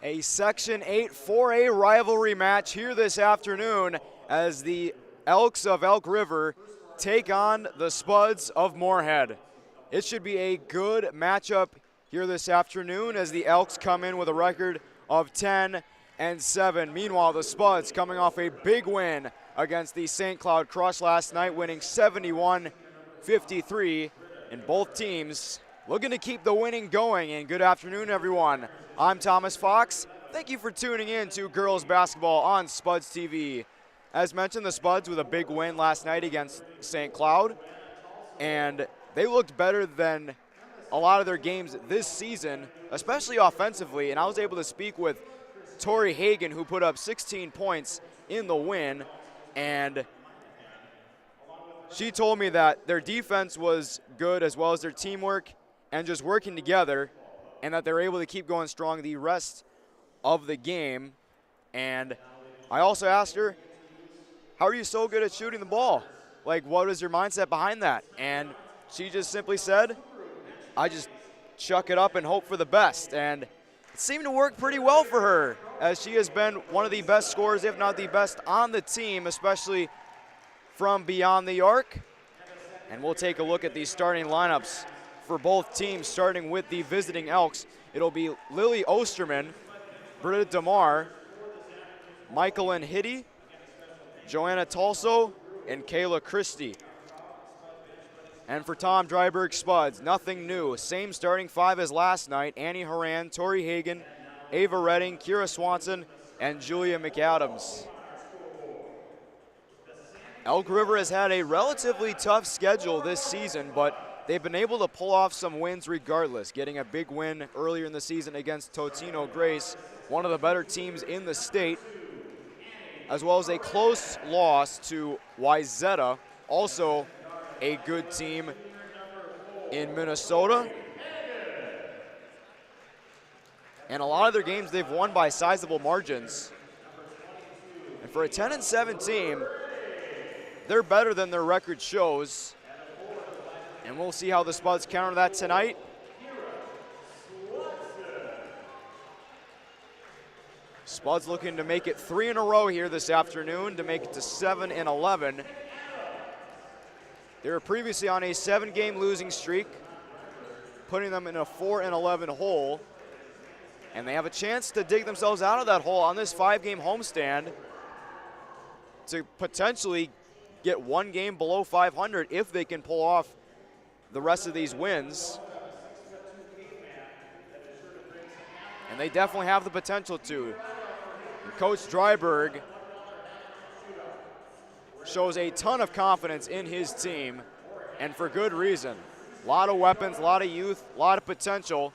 A Section 8 4A rivalry match here this afternoon as the Elks of Elk River take on the Spuds of Moorhead. It should be a good matchup here this afternoon as the Elks come in with a record of 10-7. Meanwhile, the Spuds coming off a big win against the St. Cloud Crush last night, winning 71-53, and both teams looking to keep the winning going. And good afternoon, everyone. I'm Thomas Fox. Thank you for tuning in to girls basketball on Spuds TV. As mentioned, the Spuds with a big win last night against St. Cloud, and they looked better than a lot of their games this season, especially offensively. And I was able to speak with Tori Hagen, who put up 16 points in the win, and she told me that their defense was good as well as their teamwork and just working together, and that they're able to keep going strong the rest of the game. And I also asked her, how are you so good at shooting the ball? Like, what is your mindset behind that? And she just simply said, I just chuck it up and hope for the best. And it seemed to work pretty well for her, as she has been one of the best scorers, if not the best on the team, especially from beyond the arc. And we'll take a look at these starting lineups for both teams, starting with the visiting Elks. It'll be Lily Osterman, Britta DeMar, Michaelin Hitty, Joanna Tulso, and Kayla Christie. And for Tom Dryberg Spuds, nothing new. Same starting five as last night. Annie Horan, Tori Hagen, Ava Redding, Kira Swanson, and Julia McAdams. Elk River has had a relatively tough schedule this season, but they've been able to pull off some wins regardless, getting a big win earlier in the season against Totino Grace, one of the better teams in the state, as well as a close loss to Wyzetta, also a good team in Minnesota. And a lot of their games they've won by sizable margins. And for a 10-7 team, they're better than their record shows. And we'll see how the Spuds counter that tonight. Spuds looking to make it 3 in a row here this afternoon to make it to 7-11. They were previously on a 7-game losing streak, putting them in a 4-11 hole. And they have a chance to dig themselves out of that hole on this 5-game homestand to potentially get one game below 500 if they can pull off the rest of these wins. And they definitely have the potential to. And Coach Dryberg shows a ton of confidence in his team, and for good reason. A lot of weapons, a lot of youth, a lot of potential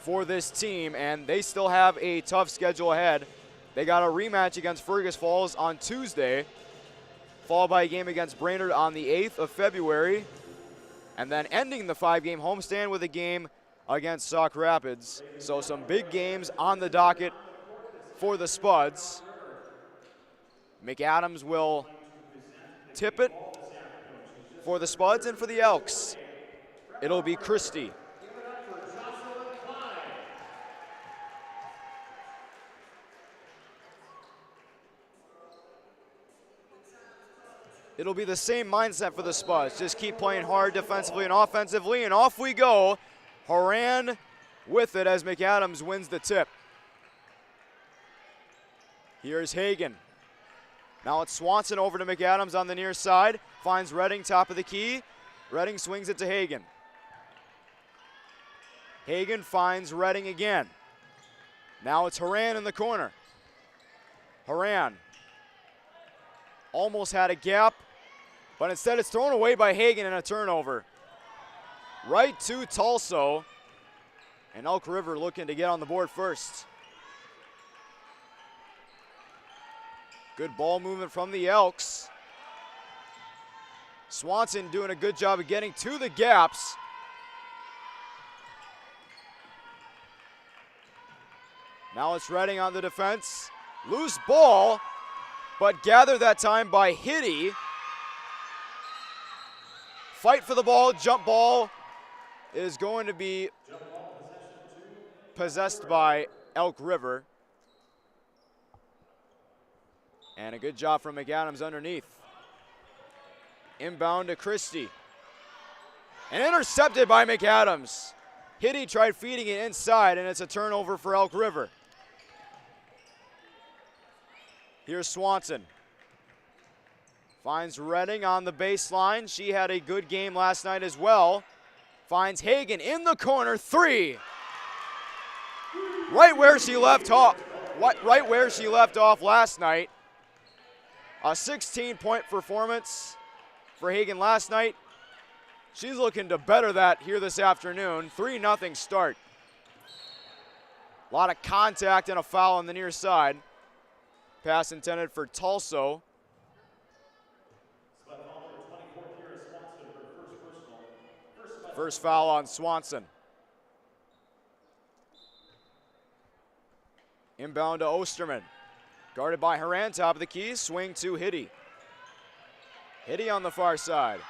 for this team, and they still have a tough schedule ahead. They got a rematch against Fergus Falls on Tuesday, followed by a game against Brainerd on the 8th of February, and then ending the 5-game homestand with a game against Sauk Rapids. So some big games on the docket for the Spuds. McAdams will tip it for the Spuds, and for the Elks, it'll be Christie. It'll be the same mindset for the Spuds. Just keep playing hard defensively and offensively, and off we go. Horan with it as McAdams wins the tip. Here's Hagen. Now it's Swanson over to McAdams on the near side. Finds Redding, top of the key. Redding swings it to Hagen. Hagen finds Redding again. Now it's Horan in the corner. Horan almost had a gap, but instead it's thrown away by Hagen and a turnover. Right to Tulso, and Elk River looking to get on the board first. Good ball movement from the Elks. Swanson doing a good job of getting to the gaps. Now it's Redding on the defense. Loose ball, but gathered that time by Hitty. Fight for the ball, jump ball is going to be possessed by Elk River. And a good job from McAdams underneath. Inbound to Christie. And intercepted by McAdams. Hitty tried feeding it inside, and it's a turnover for Elk River. Here's Swanson. Finds Redding on the baseline. She had a good game last night as well. Finds Hagan in the corner, 3. Right where she left off last night. A 16-point performance for Hagan last night. She's looking to better that here this afternoon. 3-0 start. A lot of contact and a foul on the near side. Pass intended for Tulso. First foul on Swanson. Inbound to Osterman. Guarded by Haran, top of the key, swing to Hitty. Hitty on the far side.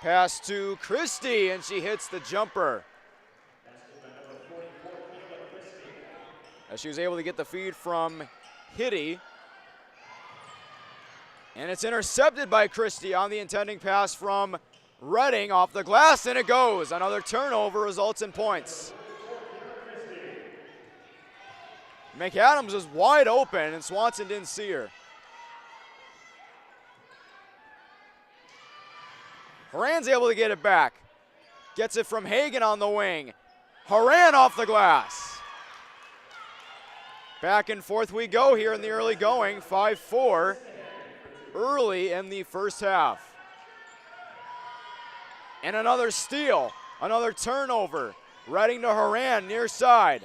Pass to Christie, and she hits the jumper. As she was able to get the feed from Hitty. And it's intercepted by Christie on the intending pass from Redding off the glass, and it goes. Another turnover results in points. McAdams was wide open, and Swanson didn't see her. Haran's able to get it back. Gets it from Hagan on the wing. Haran off the glass. Back and forth we go here in the early going. 5-4 early in the first half. And another steal, another turnover. Redding to Haran, near side.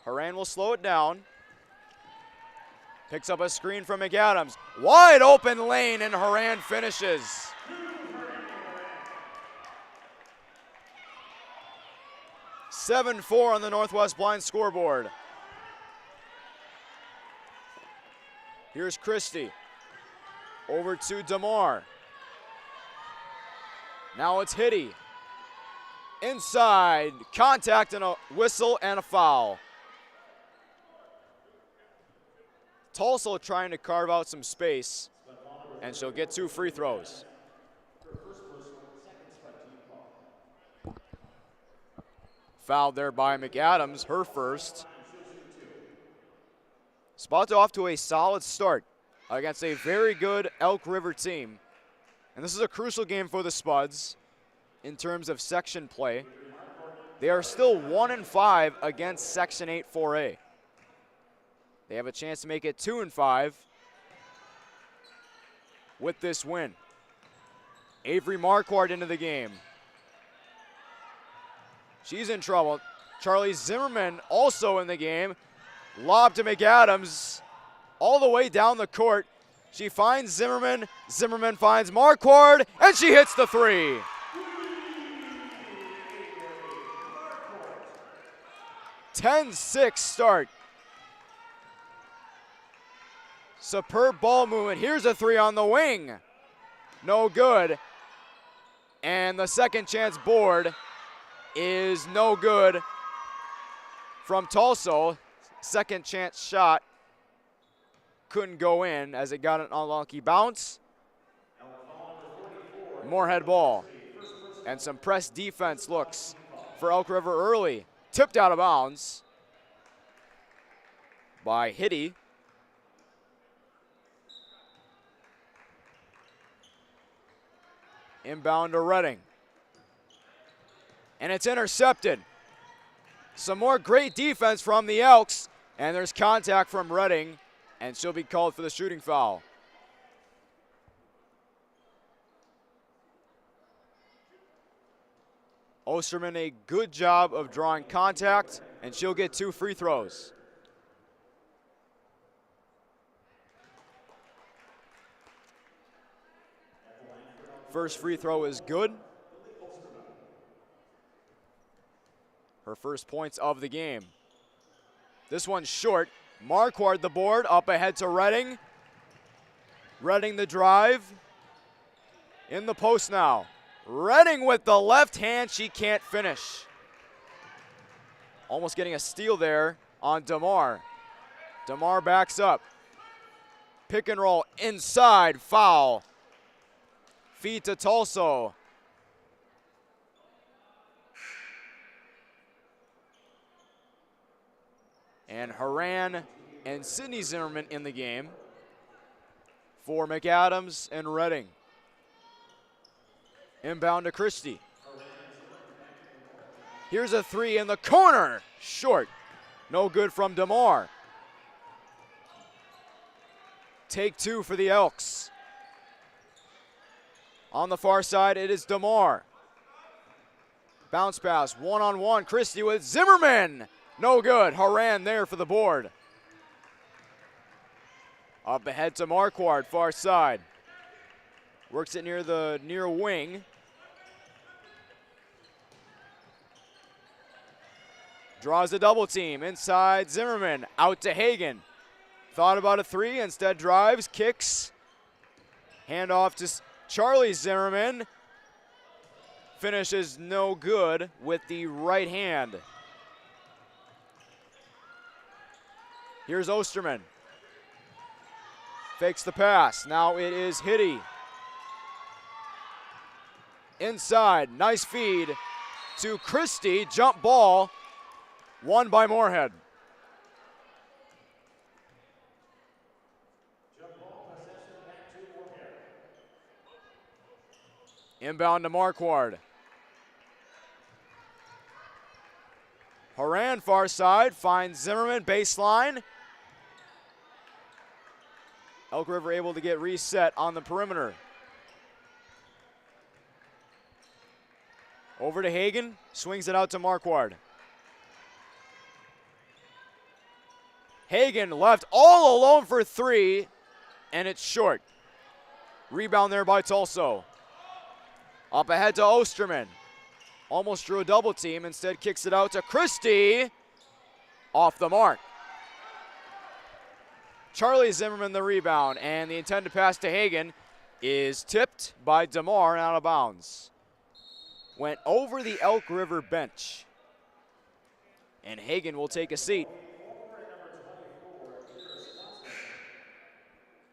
Haran will slow it down. Picks up a screen from McAdams. Wide open lane, and Haran finishes. (7-4) on the Northwest Blind scoreboard. Here's Christie. Over to DeMar. Now it's Hitty. Inside, contact and a whistle and a foul. Tulsa trying to carve out some space, and she'll get 2 free throws. Fouled there by McAdams, her first. Spots off to a solid start against a very good Elk River team. And this is a crucial game for the Spuds in terms of section play. They are still 1-5 against Section 8 4A. They have a chance to make it 2-5 with this win. Avery Marquardt into the game. She's in trouble. Charlie Zimmerman also in the game. Lob to McAdams all the way down the court. She finds Zimmerman. Zimmerman finds Marquardt, and she hits the 3. (10-6) start. Superb ball movement. Here's a 3 on the wing. No good. And the second chance board is no good from Tulsa. Second chance shot couldn't go in as it got an unlucky bounce. Moorhead ball. And some press defense looks for Elk River early. Tipped out of bounds by Hitty. Inbound to Redding. And it's intercepted. Some more great defense from the Elks, and there's contact from Redding, and she'll be called for the shooting foul. Osterman a good job of drawing contact, and she'll get 2 free throws. First free throw is good. Her first points of the game. This one's short. Marquardt the board, up ahead to Redding. Redding the drive. In the post now. Redding with the left hand, she can't finish. Almost getting a steal there on DeMar. DeMar backs up. Pick and roll inside, foul. Feed to Tulso. And Haran and Sydney Zimmerman in the game for McAdams and Redding. Inbound to Christie. Here's a three in the corner. Short. No good from DeMar. Take two for the Elks. On the far side, it is DeMar. Bounce pass, one-on-one. Christie with Zimmerman. No good. Haran there for the board. Up ahead to Marquardt, far side. Works it near the near wing. Draws a double team. Inside Zimmerman. Out to Hagan. Thought about a three. Instead drives, kicks. Hand off to Charlie Zimmerman. Finishes no good with the right hand. Here's Osterman. Fakes the pass. Now it is Hitty. Inside. Nice feed to Christie. Jump ball. Won by Moorhead. Inbound to Marquardt. Haran far side finds Zimmerman baseline. Elk River able to get reset on the perimeter. Over to Hagan, swings it out to Marquardt. Hagan left all alone for three, and it's short. Rebound there by Tulso. Up ahead to Osterman. Almost drew a double team, instead kicks it out to Christie. Off the mark. Charlie Zimmerman the rebound, and the intended pass to Hagan is tipped by DeMar and out of bounds. Went over the Elk River bench. And Hagan will take a seat.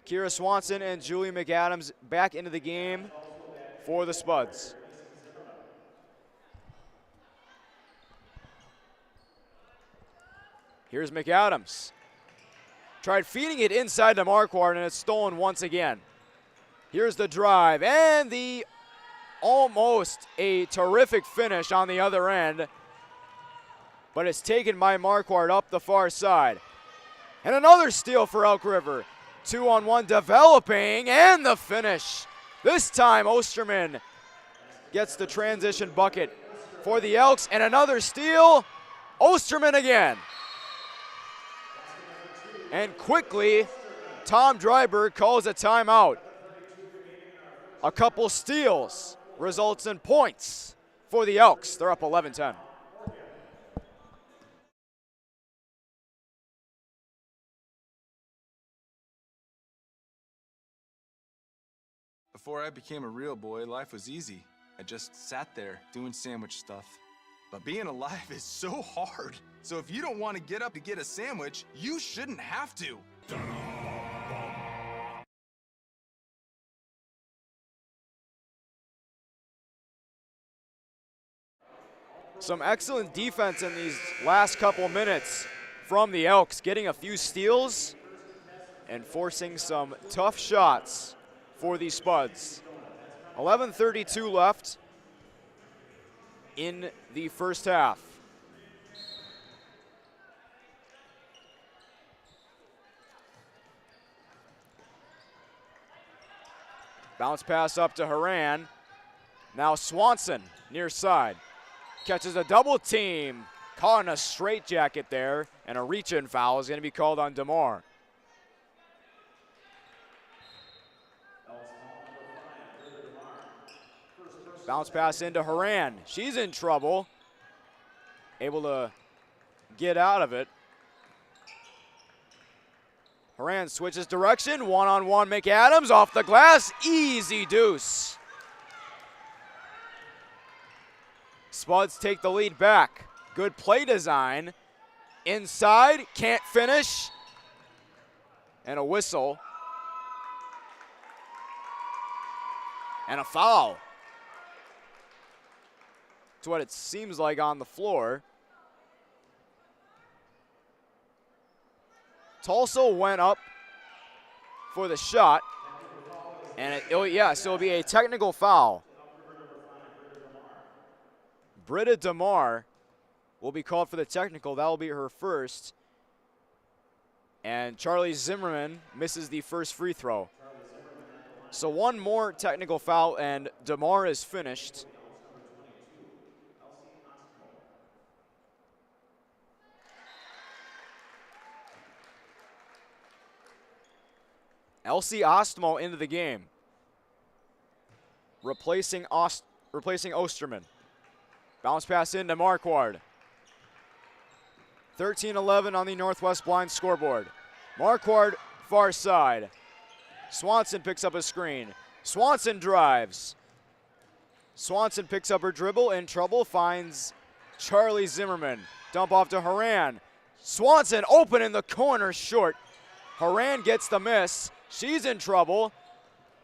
Kira Swanson and Julie McAdams back into the game for the Spuds. Here's McAdams. Tried feeding it inside to Marquardt, and it's stolen once again. Here's the drive, and the almost a terrific finish on the other end. But it's taken by Marquardt up the far side. And another steal for Elk River. 2-on-1 developing, and the finish. This time Osterman gets the transition bucket for the Elks, and another steal. Osterman again. And quickly, Tom Dryberg calls a timeout. A couple steals results in points for the Elks. They're up 11-10. Before I became a real boy, life was easy. I just sat there doing sandwich stuff. But being alive is so hard. So if you don't want to get up to get a sandwich, you shouldn't have to. Some excellent defense in these last couple minutes from the Elks, getting a few steals and forcing some tough shots for the Spuds. 11:32 left in the first half. Bounce pass up to Haran. Now Swanson near side. Catches a double team. Caught in a straitjacket there, and a reach-in foul is going to be called on DeMar. Bounce pass into Haran. She's in trouble. Able to get out of it. Haran switches direction. One-on-one McAdams off the glass. Easy deuce. Spuds take the lead back. Good play design. Inside, can't finish. And a whistle. And a foul. It's what it seems like on the floor. Tulsa went up for the shot. And it'll be a technical foul. Britta DeMar will be called for the technical. That will be her first. And Charlie Zimmerman misses the first free throw. So one more technical foul, and DeMar is finished. Elsie Ostmo into the game, replacing Osterman. Bounce pass into Marquardt. 13-11 on the Northwest Blind scoreboard. Marquardt, far side. Swanson picks up a screen. Swanson drives. Swanson picks up her dribble, in trouble, finds Charlie Zimmerman. Dump off to Haran. Swanson open in the corner, short. Haran gets the miss. She's in trouble.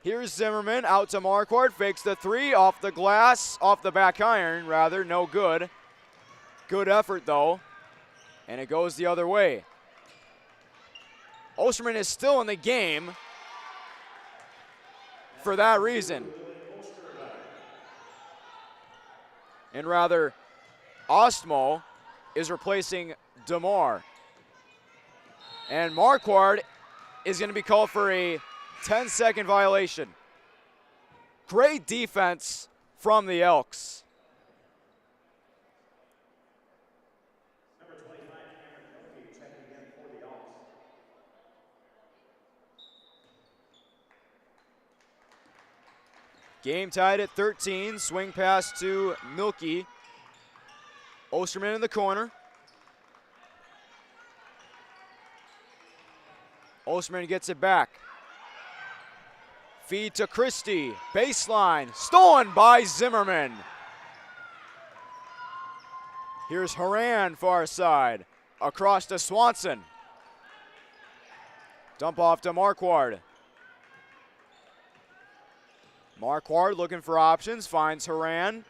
Here's Zimmerman out to Marquardt, fakes the three off the glass, off the back iron, rather, no good. Good effort though, and it goes the other way. Osterman is still in the game for that reason. And rather, Ostmo is replacing DeMar. And Marquardt is going to be called for a 10-second violation. Great defense from the Elks. Number 25, Cameron Kilkey, checking in for the Elks. Game tied at 13. Swing pass to Milky. Osterman in the corner. Osterman gets it back. Feed to Christie. Baseline. Stolen by Zimmerman. Here's Haran far side. Across to Swanson. Dump off to Marquardt. Marquardt looking for options. Finds Haran.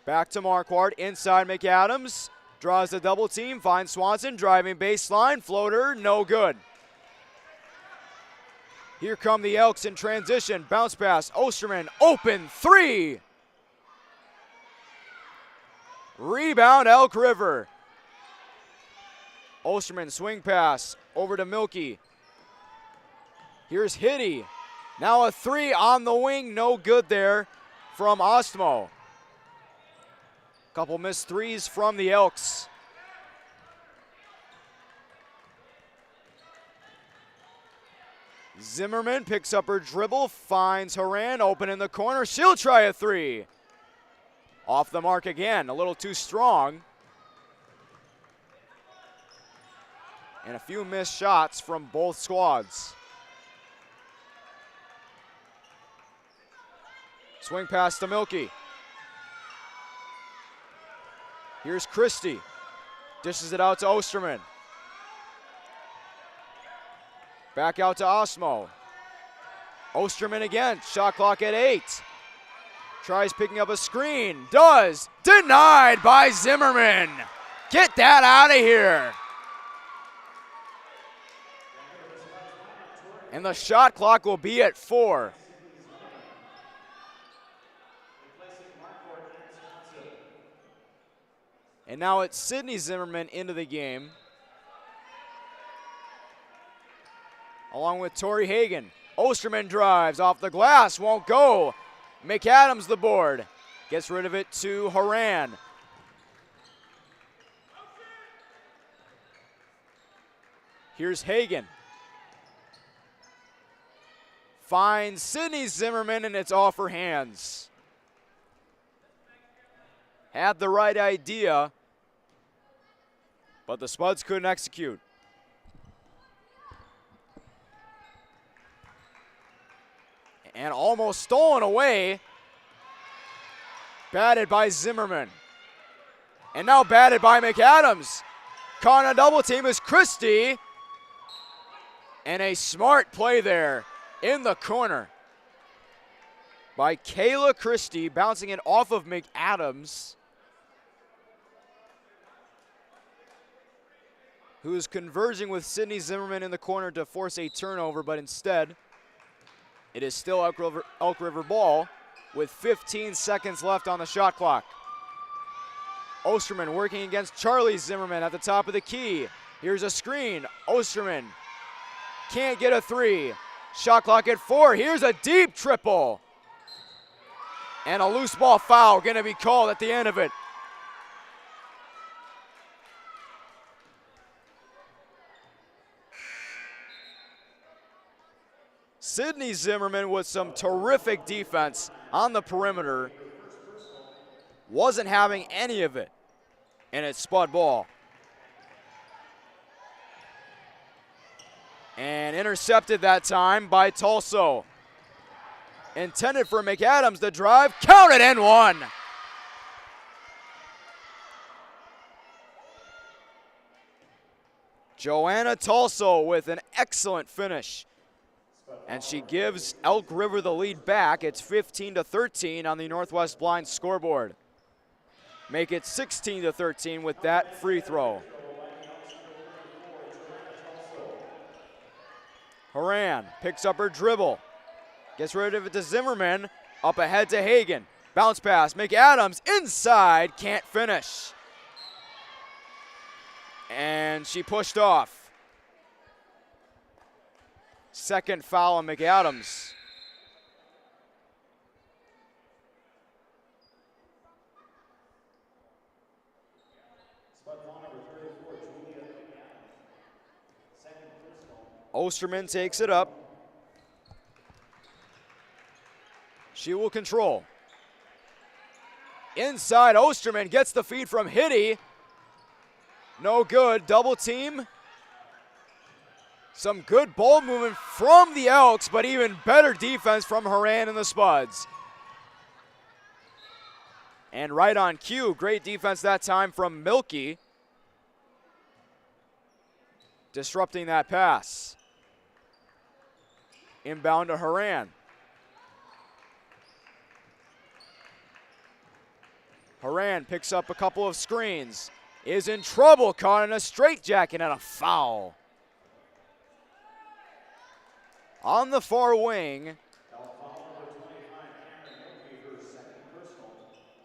Back to Marquardt. Inside McAdams. Draws the double team. Finds Swanson. Driving baseline. Floater. No good. Here come the Elks in transition. Bounce pass. Osterman. Open three. Rebound Elk River. Osterman swing pass over to Milky. Here's Hitty. Now a three on the wing. No good there from Ostmo. Couple missed threes from the Elks. Zimmerman picks up her dribble, finds Haran open in the corner. She'll try a three. Off the mark again, a little too strong. And a few missed shots from both squads. Swing pass to Milky. Here's Christie. Dishes it out to Osterman. Back out to Ostmo. Osterman again, shot clock at 8. Tries picking up a screen, does. Denied by Zimmerman. Get that out of here. And the shot clock will be at 4. And now it's Sydney Zimmerman into the game, along with Tori Hagan. Osterman drives off the glass, won't go. McAdams the board. Gets rid of it to Haran. Here's Hagan. Finds Sydney Zimmerman, and it's off her hands. Had the right idea, but the Spuds couldn't execute. And almost stolen away Batted by Zimmerman. And now batted by McAdams. Caught on a double team is Christie. And a smart play there in the corner by Kayla Christie, bouncing it off of McAdams, who is converging with Sydney Zimmerman in the corner to force a turnover, but instead it is still Elk River ball with 15 seconds left on the shot clock. Osterman working against Charlie Zimmerman at the top of the key. Here's a screen. Osterman can't get a three. Shot clock at 4. Here's a deep triple. And a loose ball foul going to be called at the end of it. Sydney Zimmerman with some terrific defense on the perimeter wasn't having any of it, and it's spud ball. And intercepted that time by Tulso. Intended for McAdams, the drive, counted and one. Joanna Tulso with an excellent finish. And she gives Elk River the lead back. It's 15-13 on the Northwest Blind scoreboard. Make it 16-13 with that free throw. Horan picks up her dribble. Gets rid of it to Zimmerman. Up ahead to Hagan. Bounce pass. McAdams inside. Can't finish. And she pushed off. Second foul on McAdams. Osterman takes it up. She will control. Inside, Osterman gets the feed from Hitty. No good, double team. Some good ball movement from the Elks, but even better defense from Horan and the Spuds. And right on cue, great defense that time from Milky. Disrupting that pass. Inbound to Horan. Horan picks up a couple of screens. Is in trouble, caught in a straitjacket and a foul. On the far wing,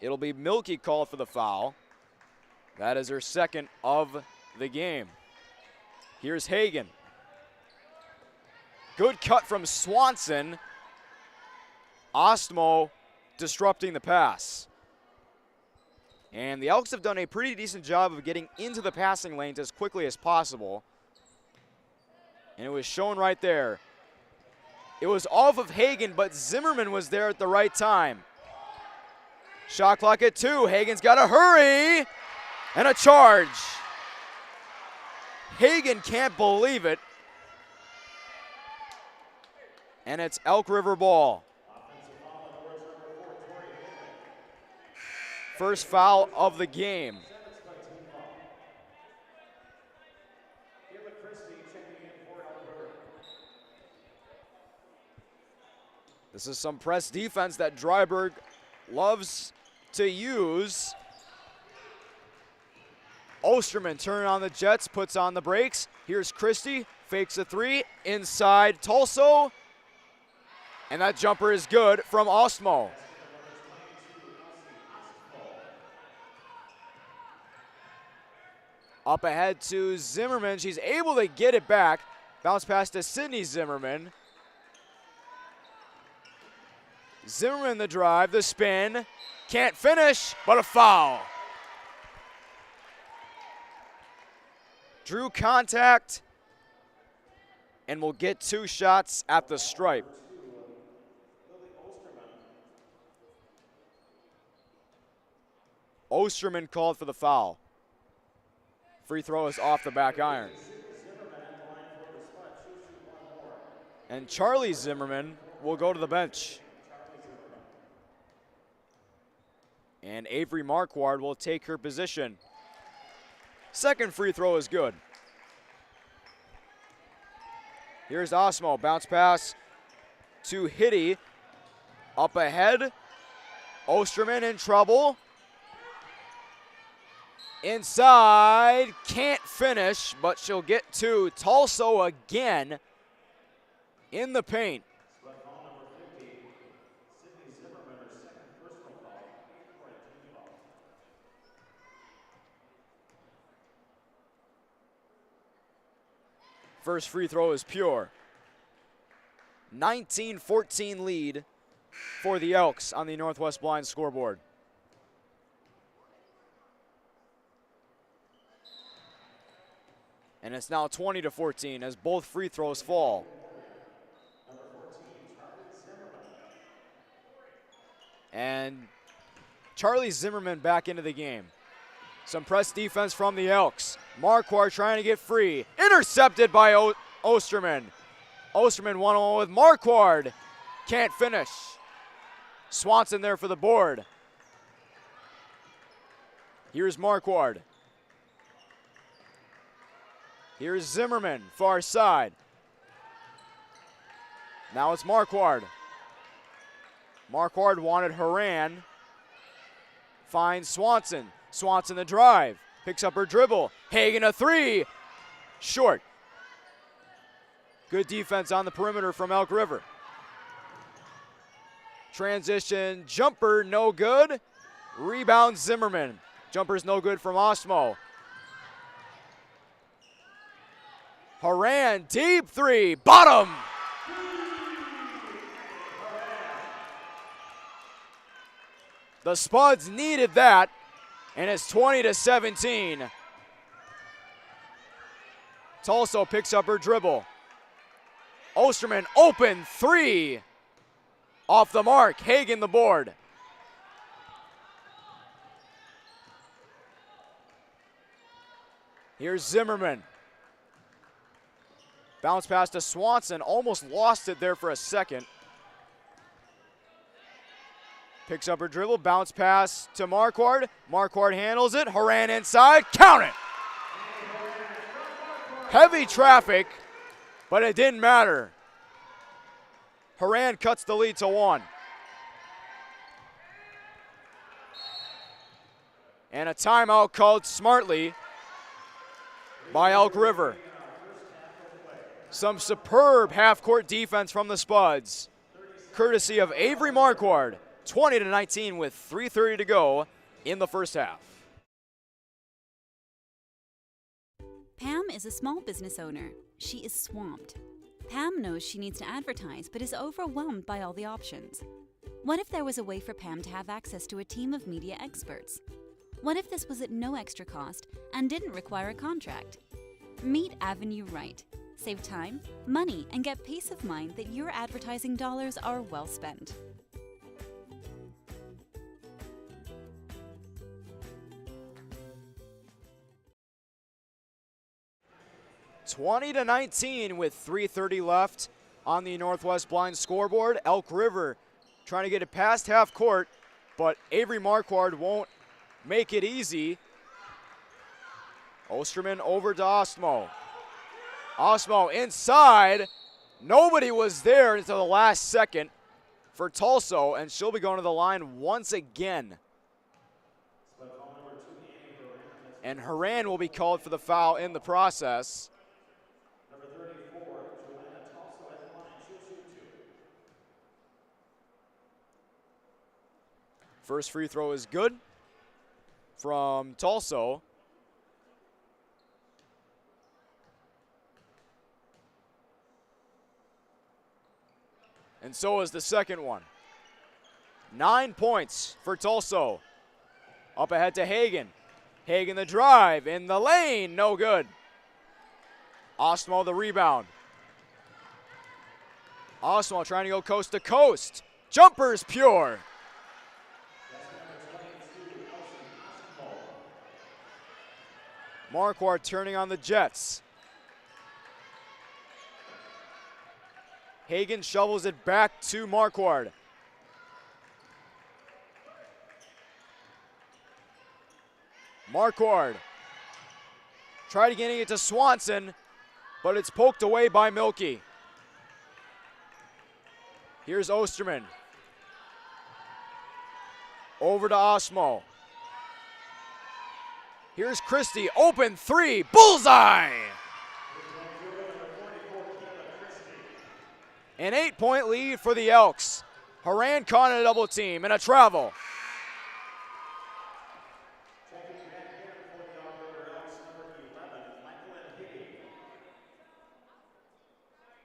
it'll be Milky called for the foul. That is her second of the game. Here's Hagan. Good cut from Swanson. Ostmo disrupting the pass. And the Elks have done a pretty decent job of getting into the passing lanes as quickly as possible. And it was shown right there. It was off of Hagan, but Zimmerman was there at the right time. Shot clock at 2. Hagan's got to hurry. And a charge. Hagan can't believe it. And it's Elk River ball. First foul of the game. This is some press defense that Dryburgh loves to use. Osterman turning on the Jets, puts on the brakes. Here's Christie, fakes a 3, inside Tulso. And that jumper is good from Ostmo. Up ahead to Zimmerman. She's able to get it back. Bounce pass to Sydney Zimmerman. Zimmerman the drive, the spin. Can't finish, but a foul. Drew contact and will get 2 shots at the stripe. Osterman called for the foul. Free throw is off the back iron. And Charlie Zimmerman will go to the bench. And Avery Marquardt will take her position. Second free throw is good. Here's Osmo, bounce pass to Hitty. Up ahead, Osterman in trouble. Inside, can't finish, but she'll get to Tulso again in the paint. First free throw is pure. 19-14 lead for the Elks on the Northwest Blind scoreboard. And it's now 20-14 as both free throws fall. And Charlie Zimmerman back into the game. Some press defense from the Elks. Marquardt trying to get free. Intercepted by Osterman. Osterman one-on-one with Marquardt. Can't finish. Swanson there for the board. Here's Marquardt. Here's Zimmerman, far side. Now it's Marquardt. Marquardt wanted Haran. Finds Swanson. Swanson the drive. Picks up her dribble. Hagan a three. Short. Good defense on the perimeter from Elk River. Transition jumper, no good. Rebound Zimmerman. Jumper's no good from Osmo. Haran, deep three, bottom. The Spuds needed that, and it's 20-17. Tulso picks up her dribble. Osterman open three. Off the mark, Hagan the board. Here's Zimmerman. Bounce pass to Swanson, almost lost it there for a second. Picks up her dribble, bounce pass to Marquardt. Marquardt handles it, Haran inside, count it! Heavy traffic, but it didn't matter. Haran cuts the lead to 1. And a timeout called smartly by Elk River. Some superb half-court defense from the Spuds, courtesy of Avery Marquardt. 20-19 with 3:30 to go in the first half. Pam is a small business owner. She is swamped. Pam knows she needs to advertise, but is overwhelmed by all the options. What if there was a way for Pam to have access to a team of media experts? What if this was at no extra cost and didn't require a contract? Meet Avenue Right. Save time, money, and get peace of mind that your advertising dollars are well spent. (20-19) with 3:30 left on the Northwest Blind scoreboard. Elk River trying to get it past half court, but Avery Marquardt won't make it easy. Osterman over to Osmo. Osmo inside. Nobody was there until the last second for Tulso, and she'll be going to the line once again. And Haran will be called for the foul in the process. First free throw is good from Tulso. And so is the second one. 9 points for Tulso. Up ahead to Hagan. Hagan the drive in the lane, no good. Osmo the rebound. Osmo trying to go coast to coast. Jumper's pure. Marquardt turning on the Jets. Hagan shovels it back to Marquardt. Marquardt tried getting it to Swanson, but it's poked away by Milky. Here's Osterman. Over to Osmo. Here's Christie, open three, bullseye! An 8-point lead for the Elks. Horan caught in a double team and a travel.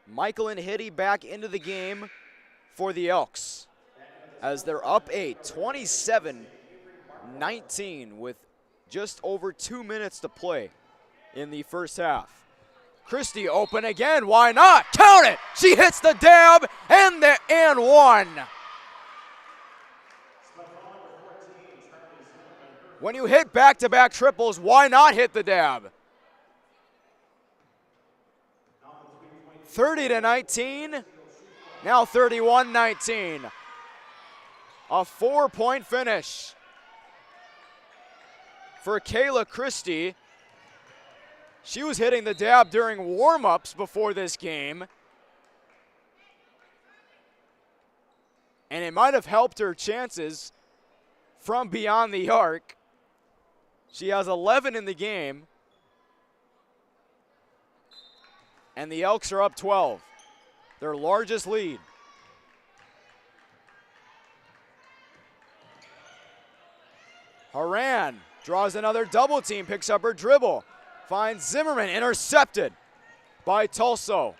Michael and Hitty back into the game for the Elks as they're up 8, 27-19 with just over 2 minutes to play in the first half. Christie open again, why not? Count it! She hits the dab and one. When you hit back-to-back triples, why not hit the dab? 30-19, now 31-19. A 4-point finish for Kayla Christie. She was hitting the dab during warm-ups before this game, and it might have helped her chances from beyond the arc. She has 11 in the game, and the Elks are up 12, their largest lead. Horan draws another double team, picks up her dribble, finds Zimmerman, intercepted by Tulso.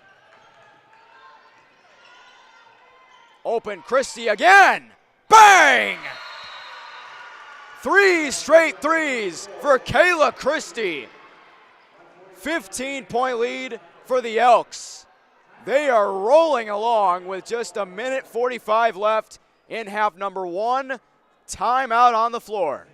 Open Christie again, bang! 3 straight threes for Kayla Christie. 15-point lead for the Elks. They are rolling along with just 1:45 left in half number 1. Timeout on the floor.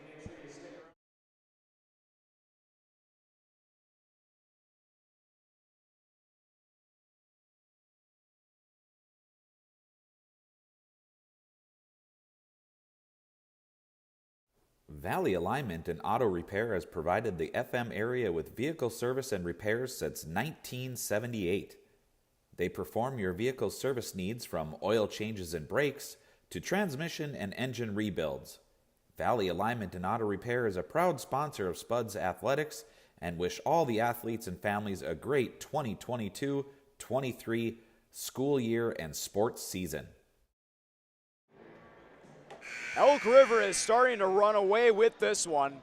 Valley Alignment and Auto Repair has provided the FM area with vehicle service and repairs since 1978. They perform your vehicle service needs from oil changes and brakes to transmission and engine rebuilds. Valley Alignment and Auto Repair is a proud sponsor of Spuds Athletics and wish all the athletes and families a great 2022-23 school year and sports season. Elk River is starting to run away with this one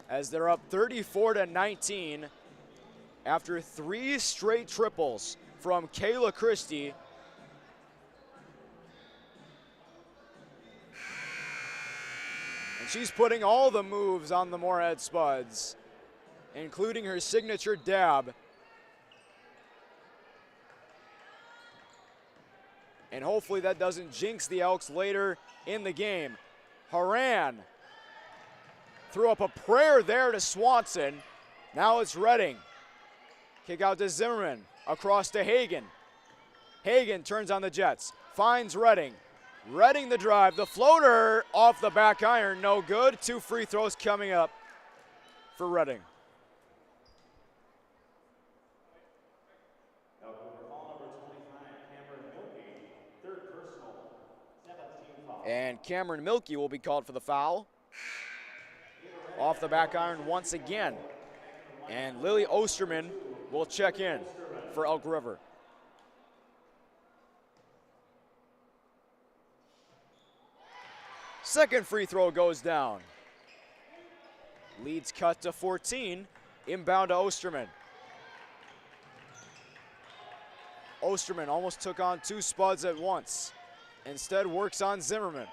as they're up 34-19 after 3 straight triples from Kayla Christie. And she's putting all the moves on the Moorhead Spuds, including her signature dab. And hopefully that doesn't jinx the Elks later in the game. Horan threw up a prayer there to Swanson. Now it's Redding. Kick out to Zimmerman, across to Hagan. Hagan turns on the Jets, finds Redding. Redding the drive, the floater off the back iron, no good. 2 free throws coming up for Redding. And Cameron Milky will be called for the foul. Off the back iron once again. And Lily Osterman will check in for Elk River. Second free throw goes down. Leads cut to 14. Inbound to Osterman. Osterman almost took on 2 Spuds at once. Instead works on Zimmerman.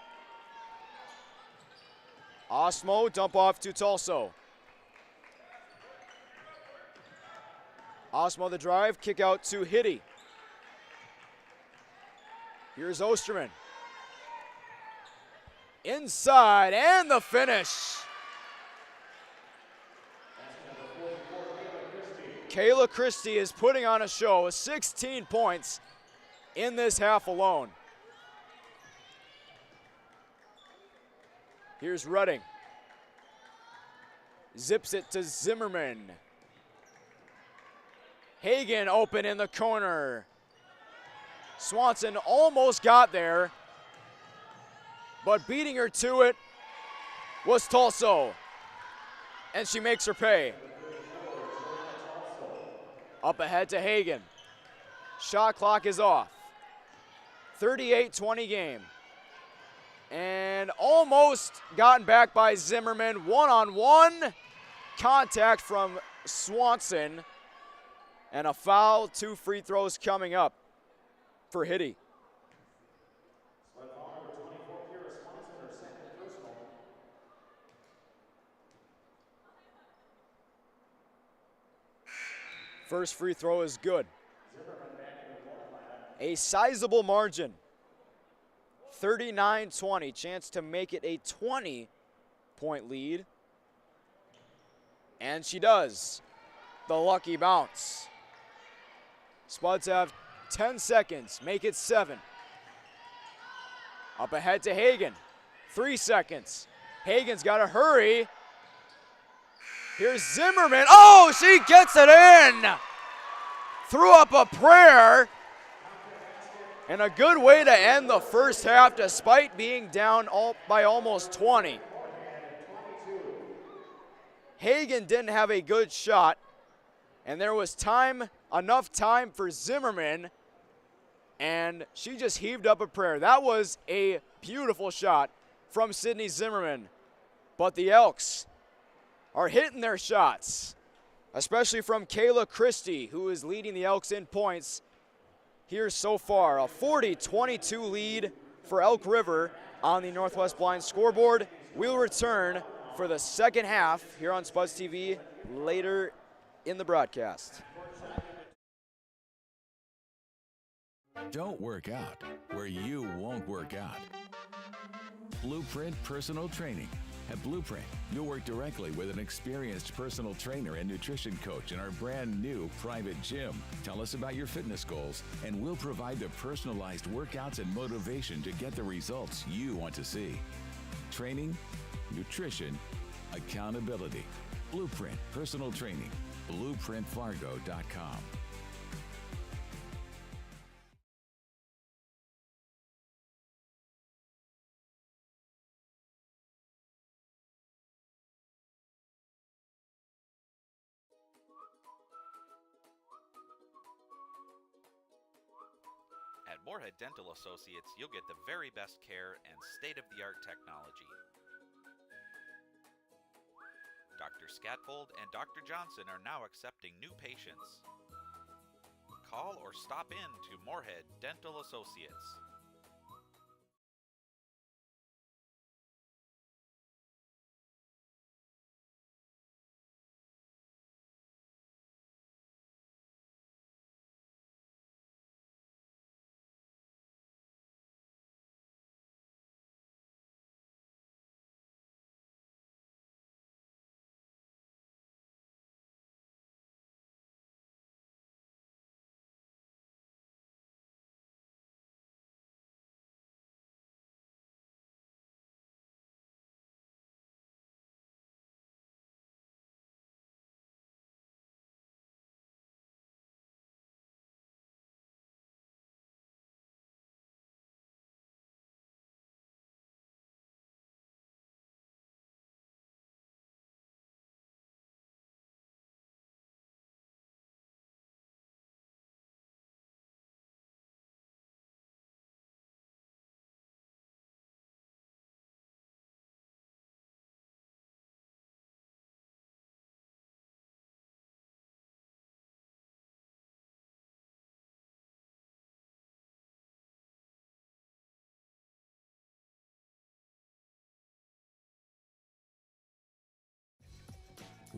Osmo dump off to Tulso. Osmo the drive, kick out to Hitty. Here's Osterman. Inside and the finish. Kayla Christie is putting on a show with 16 points in this half alone. Here's Redding. Zips it to Zimmerman. Hagen open in the corner. Swanson almost got there, but beating her to it was Tulso. And she makes her pay. Up ahead to Hagen. Shot clock is off. 38-20 game. And almost gotten back by Zimmerman. One-on-one contact from Swanson. And a foul, 2 free throws coming up for Hitty. First free throw is good. A sizable margin. 39-20, chance to make it a 20-point lead. And she does. The lucky bounce. Spuds have 10 seconds, make it 7. Up ahead to Hagen, 3 seconds. Hagen's got to hurry. Here's Zimmerman. Oh, she gets it in. Threw up a prayer. And a good way to end the first half despite being down by almost 20. Hagen didn't have a good shot. And there was enough time for Zimmerman. And she just heaved up a prayer. That was a beautiful shot from Sydney Zimmerman. But the Elks are hitting their shots, especially from Kayla Christie, who is leading the Elks in points here so far. A 40-22 lead for Elk River on the Northwest Blind scoreboard. We'll return for the second half here on Spuds TV later in the broadcast. Don't work out where you won't work out. Blueprint Personal Training. At Blueprint, you'll work directly with an experienced personal trainer and nutrition coach in our brand new private gym. Tell us about your fitness goals, and we'll provide the personalized workouts and motivation to get the results you want to see. Training, nutrition, accountability. Blueprint Personal Training. BlueprintFargo.com. At Moorhead Dental Associates, you'll get the very best care and state-of-the-art technology. Dr. Scatfold and Dr. Johnson are now accepting new patients. Call or stop in to Moorhead Dental Associates.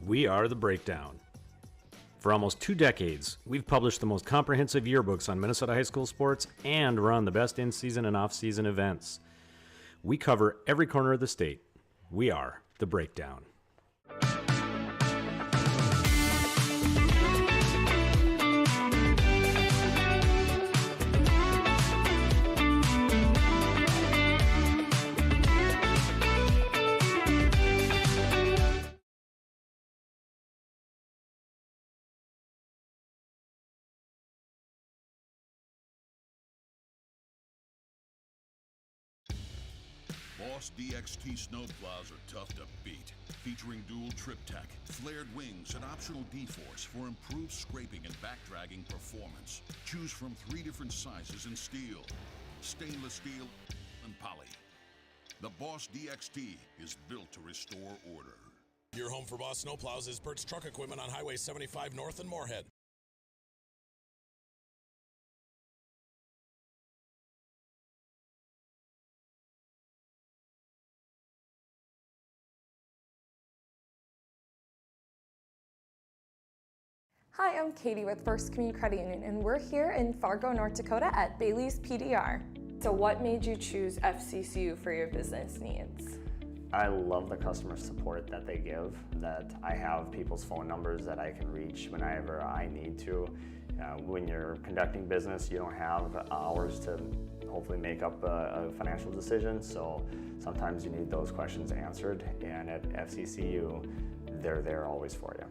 We are The Breakdown. For almost 2 decades, we've published the most comprehensive yearbooks on Minnesota high school sports and run the best in-season and off-season events. We cover every corner of the state. We are The Breakdown. Boss DXT snowplows are tough to beat. Featuring dual trip tech, flared wings, and optional D-force for improved scraping and backdragging performance. Choose from 3 different sizes in steel, stainless steel, and poly. The Boss DXT is built to restore order. Your home for Boss Snowplows is Bert's Truck Equipment on Highway 75 North in Moorhead. Hi, I'm Katie with First Community Credit Union, and we're here in Fargo, North Dakota at Bailey's PDR. So what made you choose FCCU for your business needs? I love the customer support that they give, that I have people's phone numbers that I can reach whenever I need to. When you're conducting business, you don't have hours to hopefully make up a financial decision, so sometimes you need those questions answered, and at FCCU, they're there always for you.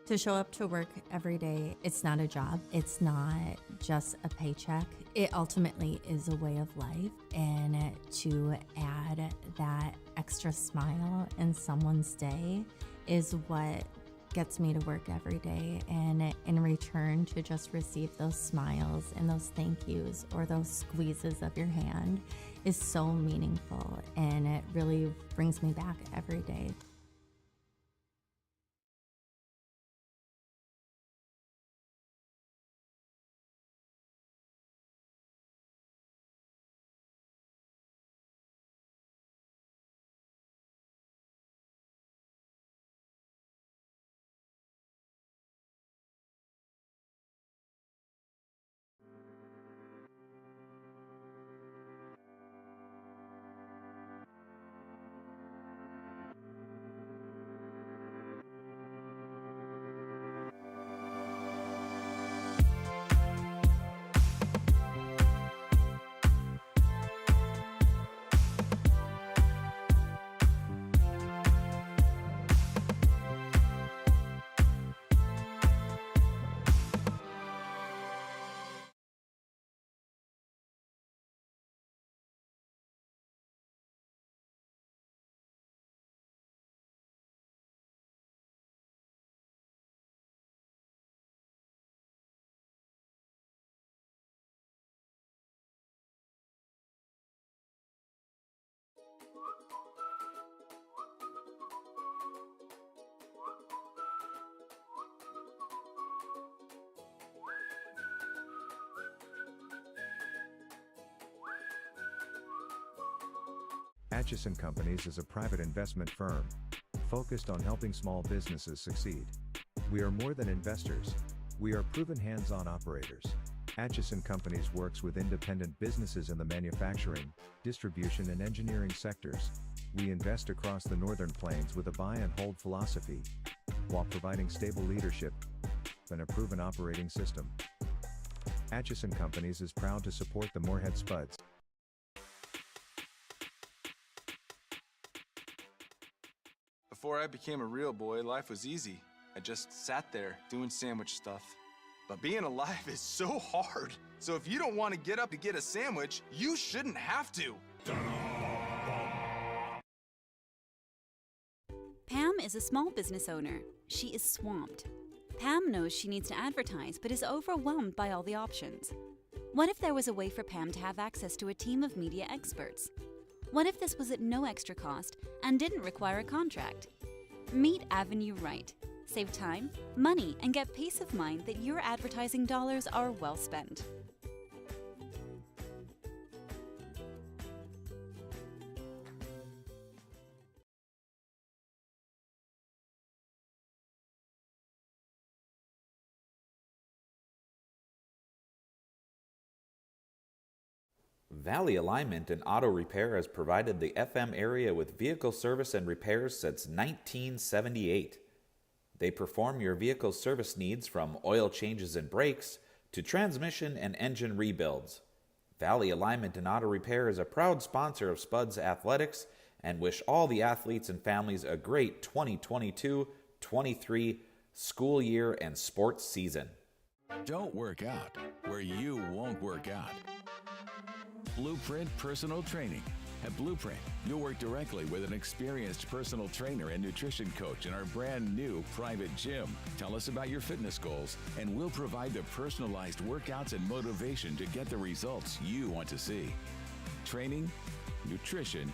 To show up to work every day, it's not a job. It's not just a paycheck. It ultimately is a way of life. And to add that extra smile in someone's day is what gets me to work every day. And in return, to just receive those smiles and those thank yous or those squeezes of your hand is so meaningful. And it really brings me back every day. Atchison Companies is a private investment firm focused on helping small businesses succeed. We are more than investors. We are proven hands-on operators. Atchison Companies works with independent businesses in the manufacturing, distribution and engineering sectors. We invest across the Northern Plains with a buy and hold philosophy, while providing stable leadership and a proven operating system. Atchison Companies is proud to support the Moorhead Spuds. Before I became a real boy, life was easy. I just sat there doing sandwich stuff. But being alive is so hard. So if you don't want to get up to get a sandwich, you shouldn't have to. Pam is a small business owner. She is swamped. Pam knows she needs to advertise, but is overwhelmed by all the options. What if there was a way for Pam to have access to a team of media experts? What if this was at no extra cost and didn't require a contract? Meet Avenue Right. Save time, money, and get peace of mind that your advertising dollars are well spent. Valley Alignment and Auto Repair has provided the FM area with vehicle service and repairs since 1978. They perform your vehicle service needs from oil changes and brakes to transmission and engine rebuilds. Valley Alignment and Auto Repair is a proud sponsor of Spuds Athletics and wish all the athletes and families a great 2022-23 school year and sports season. Don't work out where you won't work out. Blueprint Personal Training. At Blueprint, you'll work directly with an experienced personal trainer and nutrition coach in our brand new private gym. Tell us about your fitness goals, and we'll provide the personalized workouts and motivation to get the results you want to see. Training, nutrition,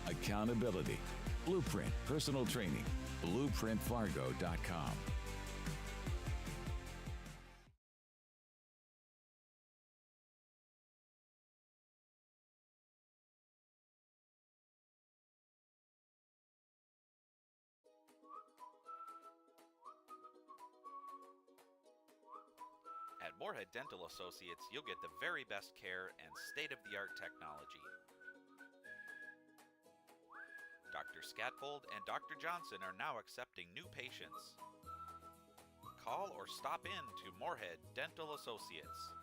accountability. Blueprint Personal Training. BlueprintFargo.com. At Moorhead Dental Associates, you'll get the very best care and state-of-the-art technology. Dr. Scatfold and Dr. Johnson are now accepting new patients. Call or stop in to Moorhead Dental Associates.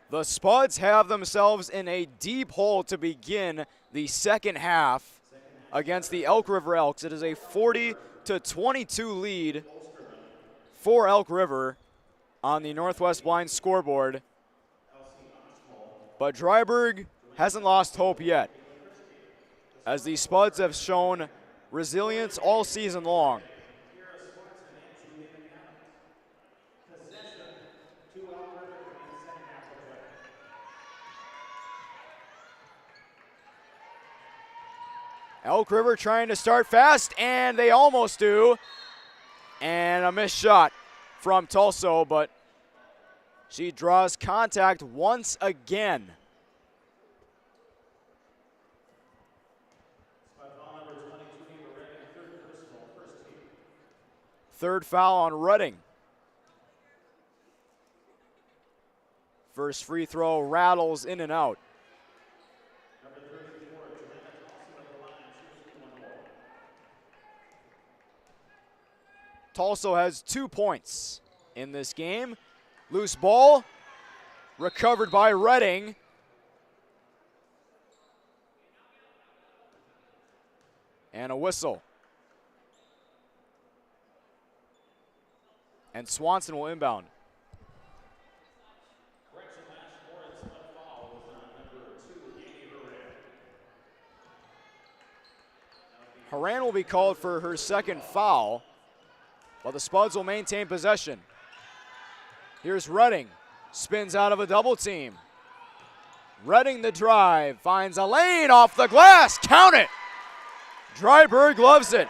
The Spuds have themselves in a deep hole to begin the second half against the Elk River Elks. It is a 40-22 lead for Elk River on the Northwest Blind scoreboard. But Dryburgh hasn't lost hope yet, as the Spuds have shown resilience all season long. Elk River trying to start fast, and they almost do. And a missed shot from Tulso, but she draws contact once again. Third foul on Redding. First free throw rattles in and out. Tulso has 2 points in this game. Loose ball, recovered by Redding. And a whistle. And Swanson will inbound. Haran will be called for her second foul, while the Spuds will maintain possession. Here's Redding, spins out of a double team. Redding the drive, finds a lane off the glass, count it! Dryburgh loves it.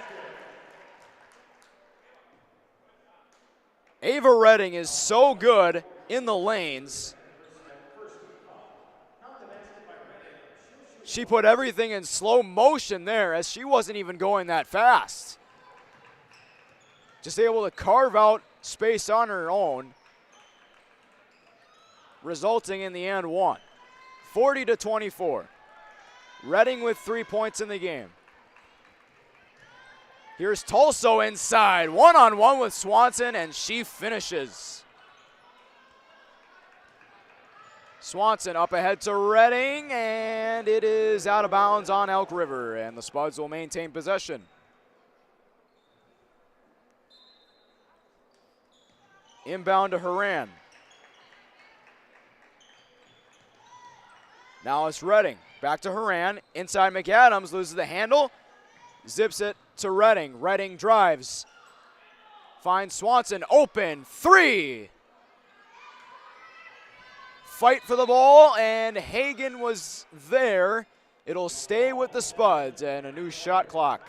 Ava Redding is so good in the lanes. She put everything in slow motion there, as she wasn't even going that fast. Just able to carve out space on her own, resulting in the and one. 40-24. Redding with 3 points in the game. Here's Tulso inside, one-on-one with Swanson, and she finishes. Swanson up ahead to Redding, and it is out of bounds on Elk River, and the Spuds will maintain possession. Inbound to Haran. Now it's Redding. Back to Haran. Inside McAdams, loses the handle. Zips it to Redding. Redding drives. Finds Swanson open. 3. Fight for the ball, and Hagan was there. It'll stay with the Spuds, and a new shot clock.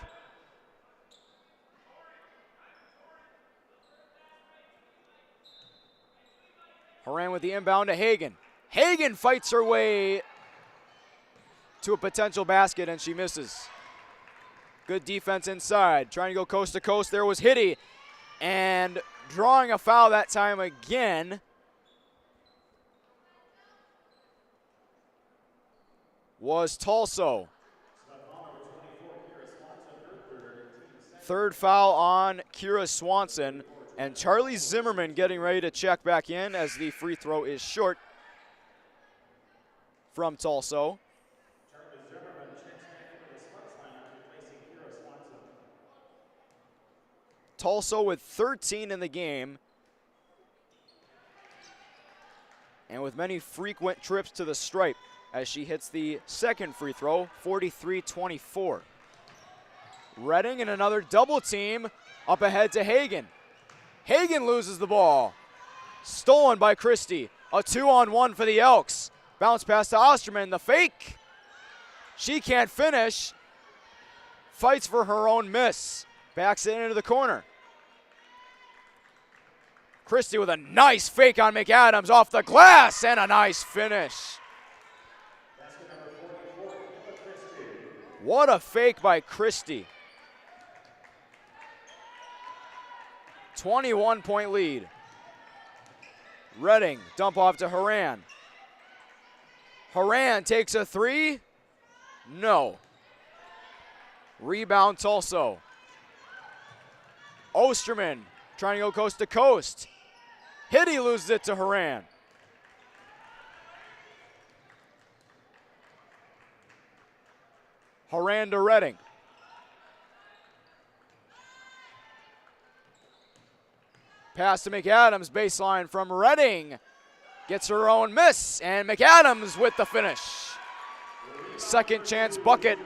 Haran with the inbound to Hagan. Hagan fights her way to a potential basket, and she misses. Good defense inside. Trying to go coast to coast. There was Hitty. And drawing a foul that time again. Was Tulso. Third foul on Kira Swanson, and Charlie Zimmerman getting ready to check back in as the free throw is short from Tulso. Tulso with 13 in the game, and with many frequent trips to the stripe as she hits the second free throw, 43-24. Redding and another double team up ahead to Hagan. Hagan loses the ball. Stolen by Christie. A 2-on-1 for the Elks. Bounce pass to Osterman. The fake. She can't finish. Fights for her own miss. Backs it into the corner. Christie with a nice fake on McAdams off the glass and a nice finish. What a fake by Christie. 21-point lead. Redding, dump off to Haran. Haran takes a three. No. Rebound Tulso. Osterman trying to go coast to coast. Hitty loses it to Haran. Haran to Redding. Pass to McAdams, baseline from Redding. Gets her own miss, and McAdams with the finish. Second chance bucket.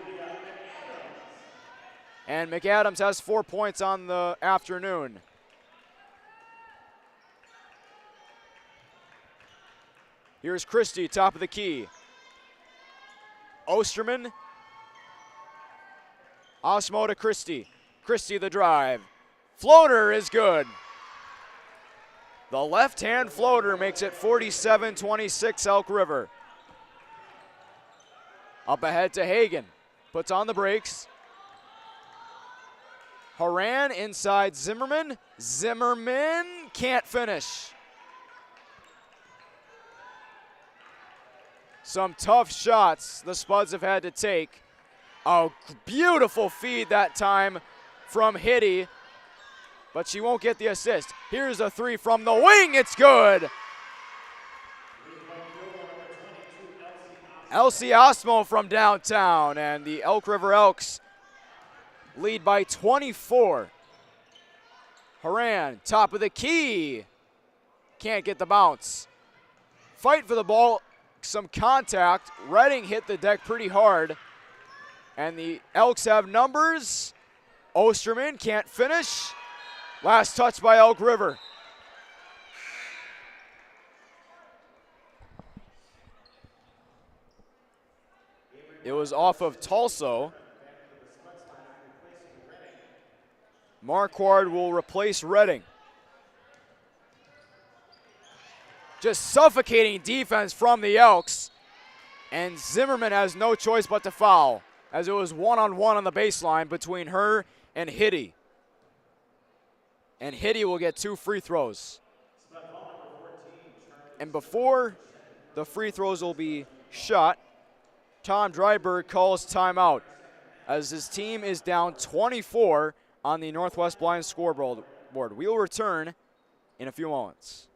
And McAdams has 4 points on the afternoon. Here's Christie, top of the key. Osterman. Osmo to Christie. Christie the drive. Floater is good. The left-hand floater makes it 47-26 Elk River. Up ahead to Hagan. Puts on the brakes. Haran inside Zimmerman. Zimmerman can't finish. Some tough shots the Spuds have had to take. A beautiful feed that time from Hitty, but she won't get the assist. Here's a three from the wing, it's good. Elsie Osmo from downtown, and the Elk River Elks lead by 24. Haran, top of the key. Can't get the bounce. Fight for the ball, some contact. Redding hit the deck pretty hard. And the Elks have numbers. Osterman can't finish. Last touch by Elk River. It was off of Tulso. Marquardt will replace Redding. Just suffocating defense from the Elks. And Zimmerman has no choice but to foul, as it was one-on-one on the baseline between her and Hitty. And Hitty will get 2 free throws. And before the free throws will be shot, Tom Dryberg calls timeout as his team is down 24 on the Northwest Blind scoreboard. We will return in a few moments.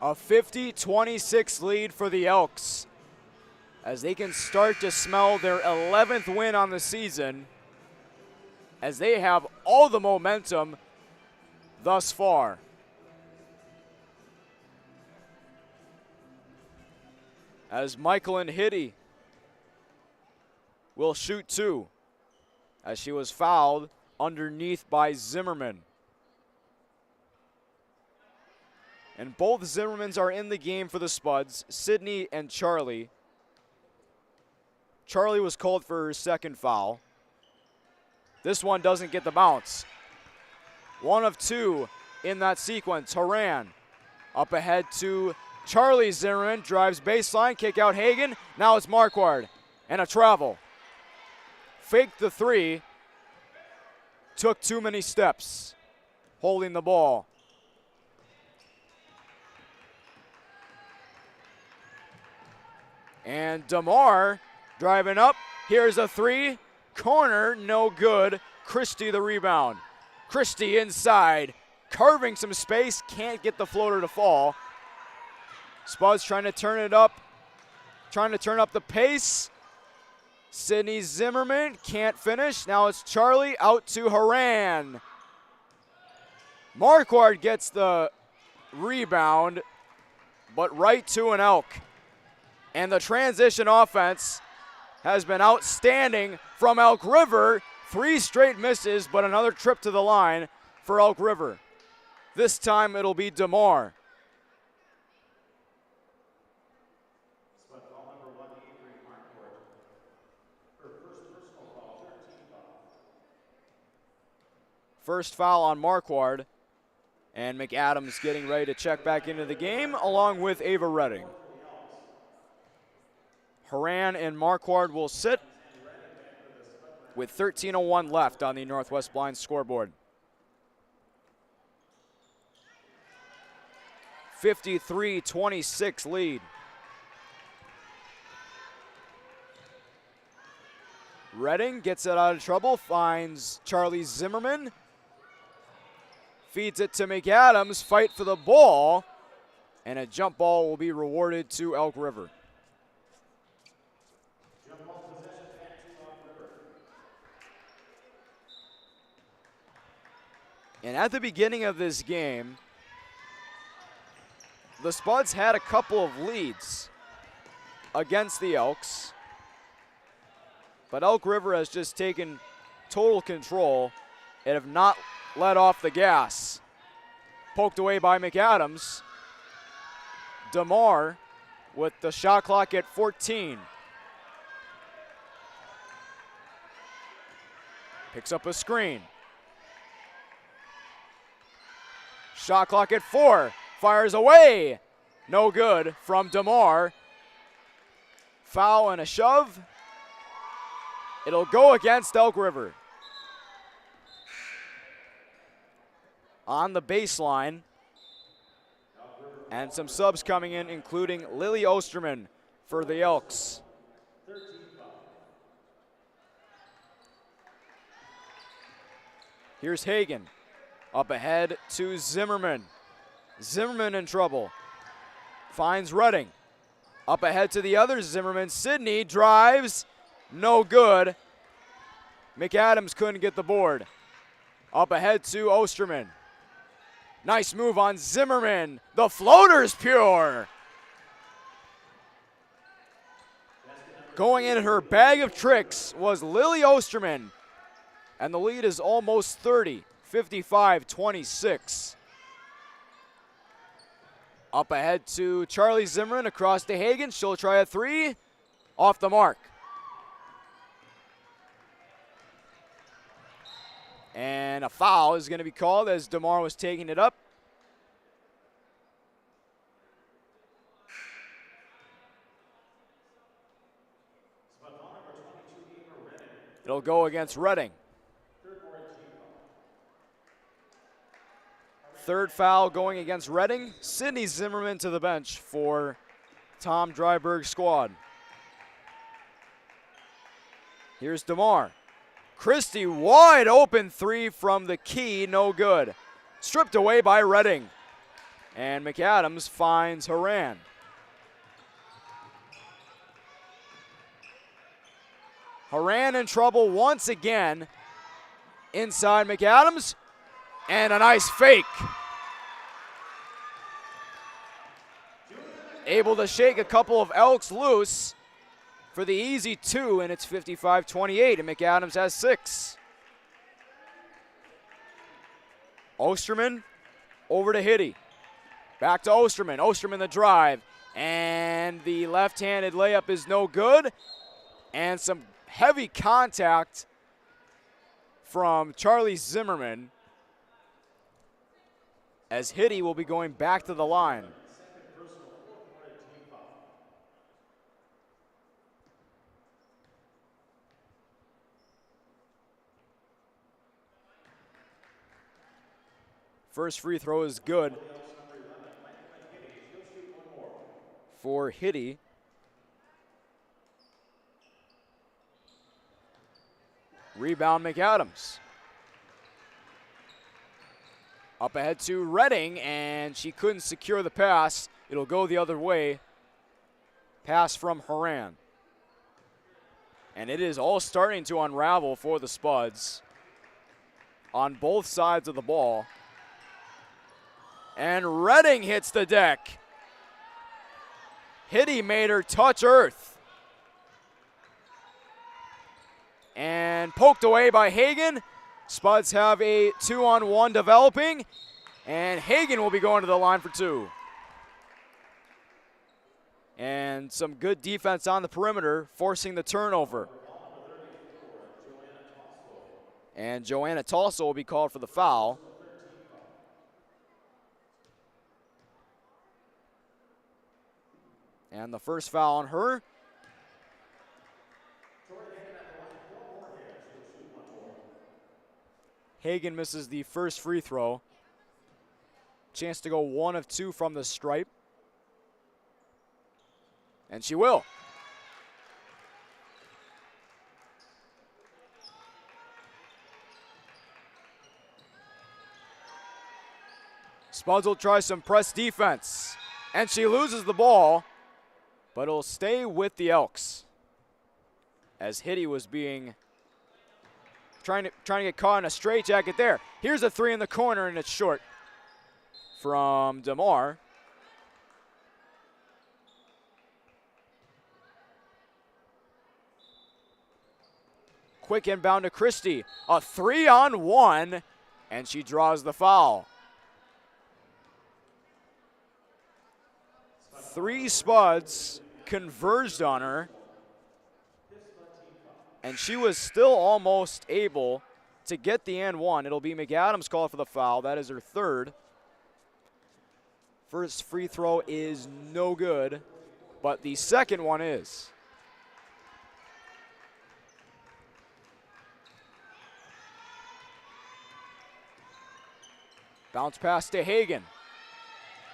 A 50-26 lead for the Elks as they can start to smell their 11th win on the season, as they have all the momentum thus far. as Michael and Hitty will shoot 2 as she was fouled underneath by Zimmerman. And both Zimmermans are in the game for the Spuds, Sydney and Charlie. Charlie was called for her second foul. This one doesn't get the bounce. 1 of 2 in that sequence. Haran up ahead to Charlie Zimmerman, drives baseline, kick out Hagen. Now it's Marquardt and a travel. Faked the 3, took too many steps holding the ball. And DeMar driving up. Here's a 3. Corner, no good. Christie the rebound. Christie inside, carving some space, can't get the floater to fall. Spuds trying to turn it up, trying to turn up the pace. Sydney Zimmerman can't finish. Now it's Charlie out to Haran. Marquardt gets the rebound, but right to an Elk. And the transition offense has been outstanding from Elk River. 3 straight misses, but another trip to the line for Elk River. This time it'll be DeMar. First foul on Marquardt, and McAdams getting ready to check back into the game along with Ava Redding. Haran and Marquardt will sit with 13:01 left on the Northwest Blind scoreboard. 53-26 lead. Redding gets it out of trouble, finds Charlie Zimmerman. Feeds it to McAdams, fight for the ball, and a jump ball will be rewarded to Elk River. And at the beginning of this game, the Spuds had a couple of leads against the Elks, but Elk River has just taken total control and have not let off the gas. Poked away by McAdams. DeMar with the shot clock at 14. Picks up a screen. Shot clock at 4. Fires away. No good from DeMar. Foul and a shove. It'll go against Elk River. On the baseline. And some subs coming in, including Lily Osterman for the Elks. Here's Hagen. Up ahead to Zimmerman. Zimmerman in trouble. Finds Redding. Up ahead to the other Zimmerman. Sydney drives. No good. McAdams couldn't get the board. Up ahead to Osterman. Nice move on Zimmerman. The floater's pure. Going in her bag of tricks was Lily Osterman. And the lead is almost 30, 55-26. Up ahead to Charlie Zimmerman across to Hagen. She'll try a 3. Off the mark. And a foul is going to be called as DeMar was taking it up. It'll go against Redding. Third foul going against Redding. Sydney Zimmerman to the bench for Tom Dryberg's squad. Here's DeMar. Christie wide open 3 from the key, no good. Stripped away by Redding. And McAdams finds Haran. Haran in trouble once again. Inside McAdams. And a nice fake. able to shake a couple of Elks loose for the easy 2, and it's 55-28, and McAdams has 6. Osterman over to Hitty. Back to Osterman. Osterman the drive. And the left-handed layup is no good. And some heavy contact from Charlie Zimmerman as Hitty will be going back to the line. First free throw is good for Hitty. Rebound McAdams. Up ahead to Redding, and she couldn't secure the pass. It'll go the other way. Pass from Horan. And it is all starting to unravel for the Spuds on both sides of the ball. And Redding hits the deck. Hitty made her touch earth. And poked away by Hagan. Spuds have a 2-on-1 developing. And Hagan will be going to the line for 2. And some good defense on the perimeter, forcing the turnover. And Joanna Tosso will be called for the foul. And the first foul on her. Hagan misses the first free throw. Chance to go 1 of 2 from the stripe. And she will. Spuds will try some press defense. And she loses the ball. But it'll stay with the Elks, as Hitty was trying to get caught in a straitjacket there. Here's a 3 in the corner, and it's short from DeMar. Quick inbound to Christie. A 3-on-1, and she draws the foul. 3 Spuds converged on her, and she was still almost able to get the and 1. It'll be McAdams called for the foul. That is her 3rd. First free throw is no good, but the second one is. Bounce pass to Hagan.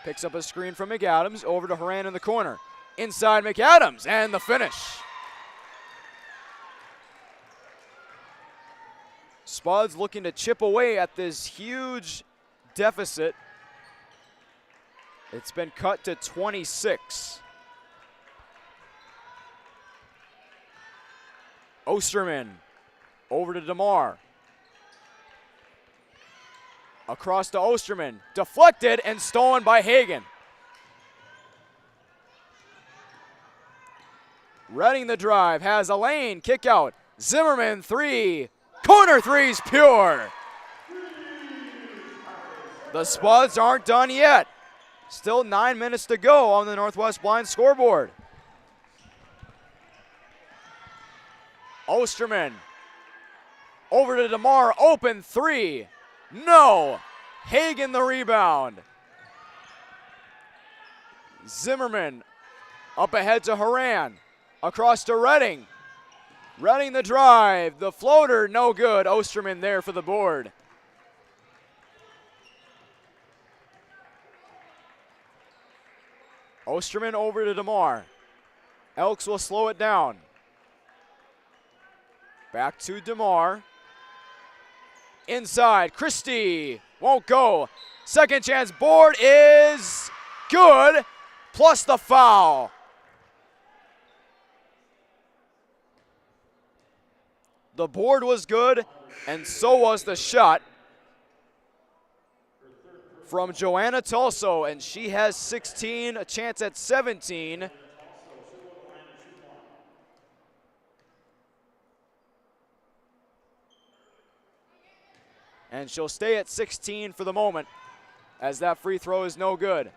Picks up a screen from McAdams, over to Horan in the corner. Inside McAdams, and the finish. Spuds looking to chip away at this huge deficit. It's been cut to 26. Osterman over to DeMar. Across to Osterman, deflected and stolen by Hagan. Redding the drive, has a lane, kick out. Zimmerman 3, corner 3's pure. The Spuds aren't done yet. Still 9 minutes to go on the Northwest Blind scoreboard. Osterman over to DeMar, open 3. No! Hagan the rebound. Zimmerman up ahead to Horan. Across to Redding. Redding the drive. The floater, no good. Osterman there for the board. Osterman over to DeMar. Elks will slow it down. Back to DeMar. Inside, Christie won't go. Second chance board is good, plus the foul. The board was good, and so was the shot from Joanna Tulso, and she has 16, a chance at 17. And she'll stay at 16 for the moment, as that free throw is no good.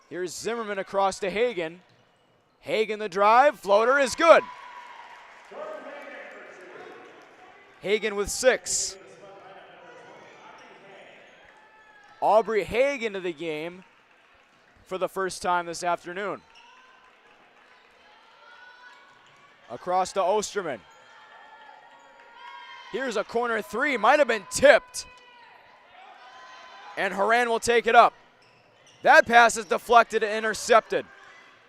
Here's Zimmerman across to Hagen. Hagen the drive, floater is good. Hagen with 6. Aubrey Haig into the game for the first time this afternoon. Across to Osterman. Here's a corner three, might have been tipped. And Haran will take it up. That pass is deflected and intercepted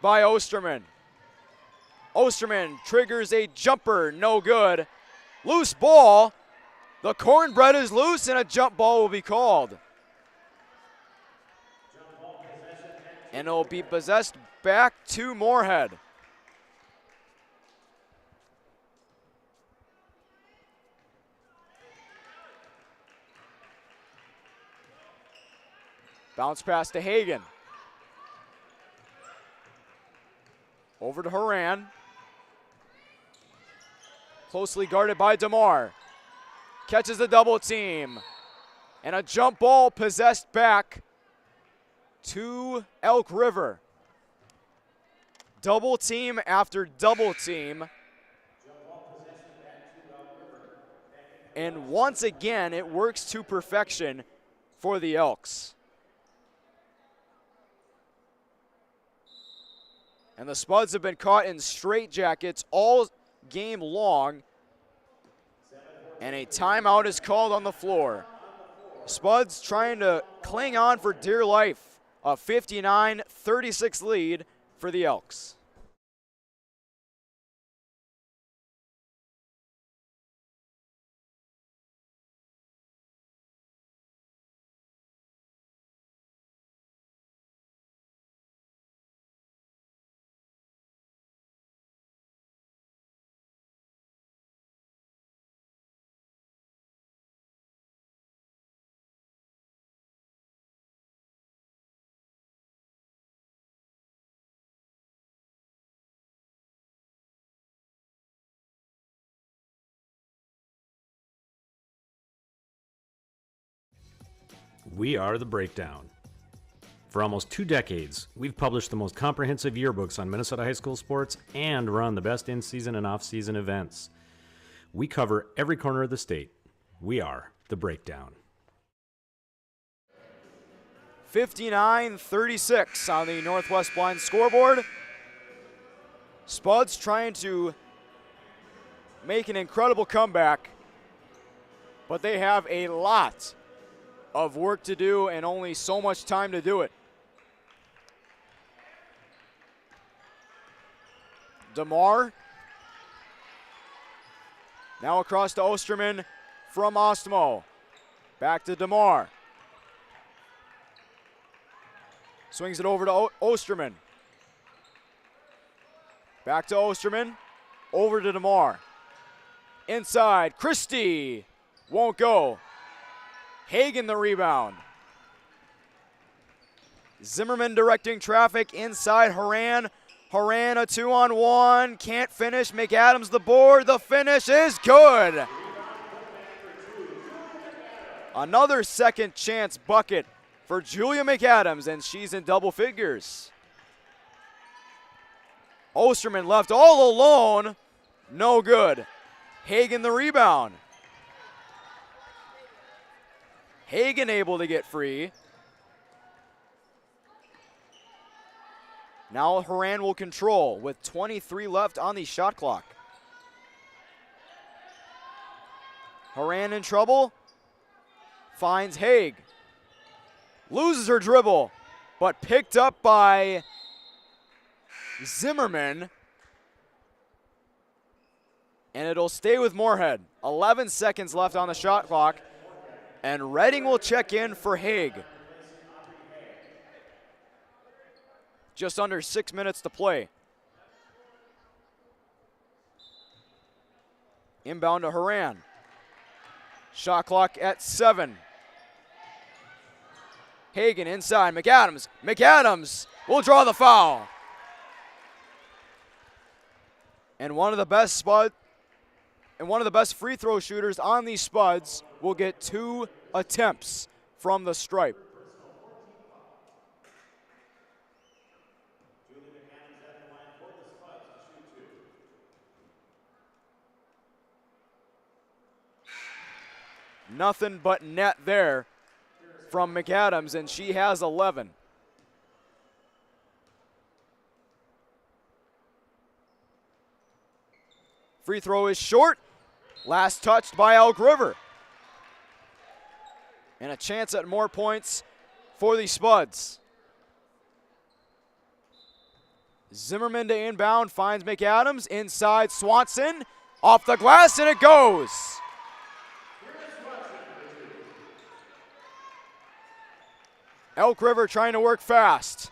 by Osterman. Osterman triggers a jumper, no good. Loose ball. The cornbread is loose and a jump ball will be called. And it will be possessed back to Moorhead. Bounce pass to Hagen. Over to Haran. Closely guarded by DeMar. Catches the double team. And a jump ball possessed back to Elk River. Double team after double team. And once again, it works to perfection for the Elks. And the Spuds have been caught in straitjackets all game long. And a timeout is called on the floor. Spuds trying to cling on for dear life. A 59-36 lead for the Elks. We are The Breakdown. For almost 2 decades, we've published the most comprehensive yearbooks on Minnesota high school sports and run the best in-season and off-season events. We cover every corner of the state. We are The Breakdown. 59-36 on the Northwest Blind scoreboard. Spuds trying to make an incredible comeback, but they have a lot of work to do and only so much time to do it. DeMar. Now across to Osterman from Ostmo. Back to DeMar. Swings it over to Osterman. Back to Osterman. Over to DeMar. Inside, Christie. Won't go. Hagen the rebound. Zimmerman directing traffic inside Haran. Haran a 2-on-1. Can't finish. McAdams the board. The finish is good. Another second chance bucket for Julia McAdams, and she's in double figures. Osterman left all alone. No good. Hagen the rebound. Hagen able to get free. Now Haran will control with 23 left on the shot clock. Haran in trouble. Finds Haig. Loses her dribble, but picked up by Zimmerman. And it'll stay with Moorhead. 11 seconds left on the shot clock. And Redding will check in for Haig. Just under 6 minutes to play. Inbound to Haran. Shot clock at 7. Hagan inside, McAdams. McAdams will draw the foul. And one of the best free throw shooters on these Spuds will get 2 attempts from the stripe. Nothing but net there from McAdams, and she has 11. Free throw is short. Last touched by Elk River. And a chance at more points for the Spuds. Zimmerman to inbound, finds McAdams. Inside, Swanson. Off the glass, and it goes. Elk River trying to work fast.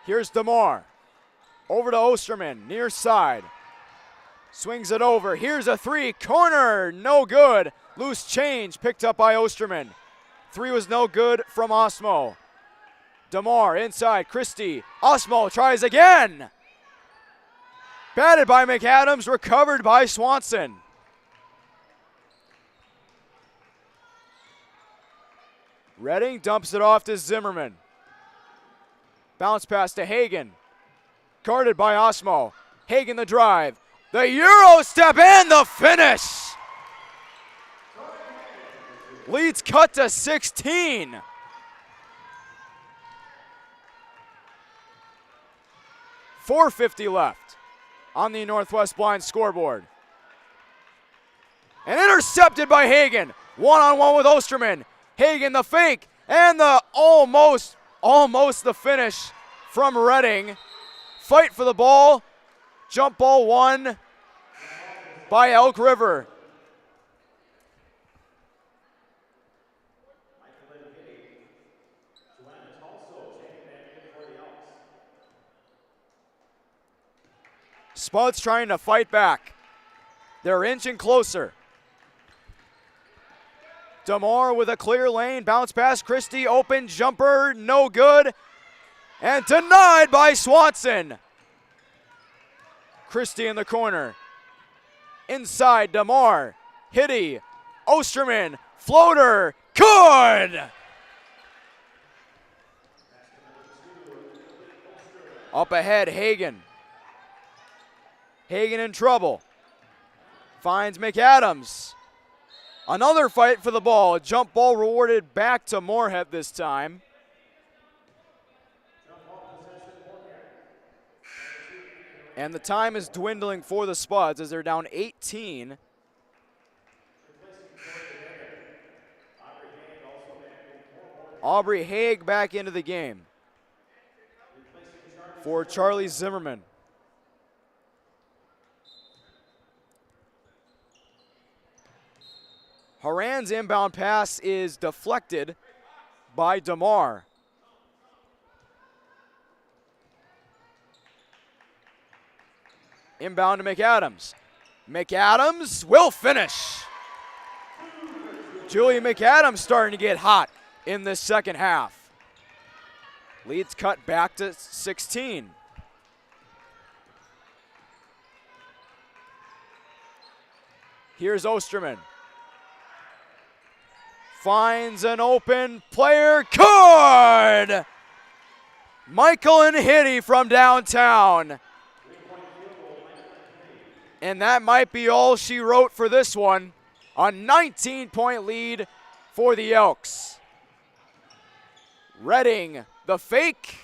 Here's DeMar. Over to Osterman, near side. Swings it over. Here's a 3. Corner, no good. Loose change picked up by Osterman. 3 was no good from Osmo. DeMar inside, Christie. Osmo tries again. Batted by McAdams, recovered by Swanson. Redding dumps it off to Zimmerman. Bounce pass to Hagan. Guarded by Osmo. Hagan the drive. The Euro step and the finish. Leads cut to 16. .450 left on the Northwest Blind scoreboard. And intercepted by Hagan. One-on-one with Osterman. Hagan the fake and the almost the finish from Redding. Fight for the ball. Jump ball won by Elk River. Spuds trying to fight back. They're inching closer. DeMar with a clear lane. Bounce pass. Christie open jumper. No good. And denied by Swanson. Christie in the corner. Inside DeMar. Hitty. Osterman. Floater. Good! Up ahead, Hagan. Hagan in trouble. Finds McAdams. Another fight for the ball. A jump ball rewarded back to Moorhead this time. And the time is dwindling for the Spuds as they're down 18. Aubrey Haig back into the game for Charlie Zimmerman. Haran's inbound pass is deflected by DeMar. Inbound to McAdams. McAdams will finish. Julie McAdams starting to get hot in this second half. Leads cut back to 16. Here's Osterman. Finds an open player. Good! Michael and Hitty from downtown. And that might be all she wrote for this one. A 19-point lead for the Elks. Redding the fake,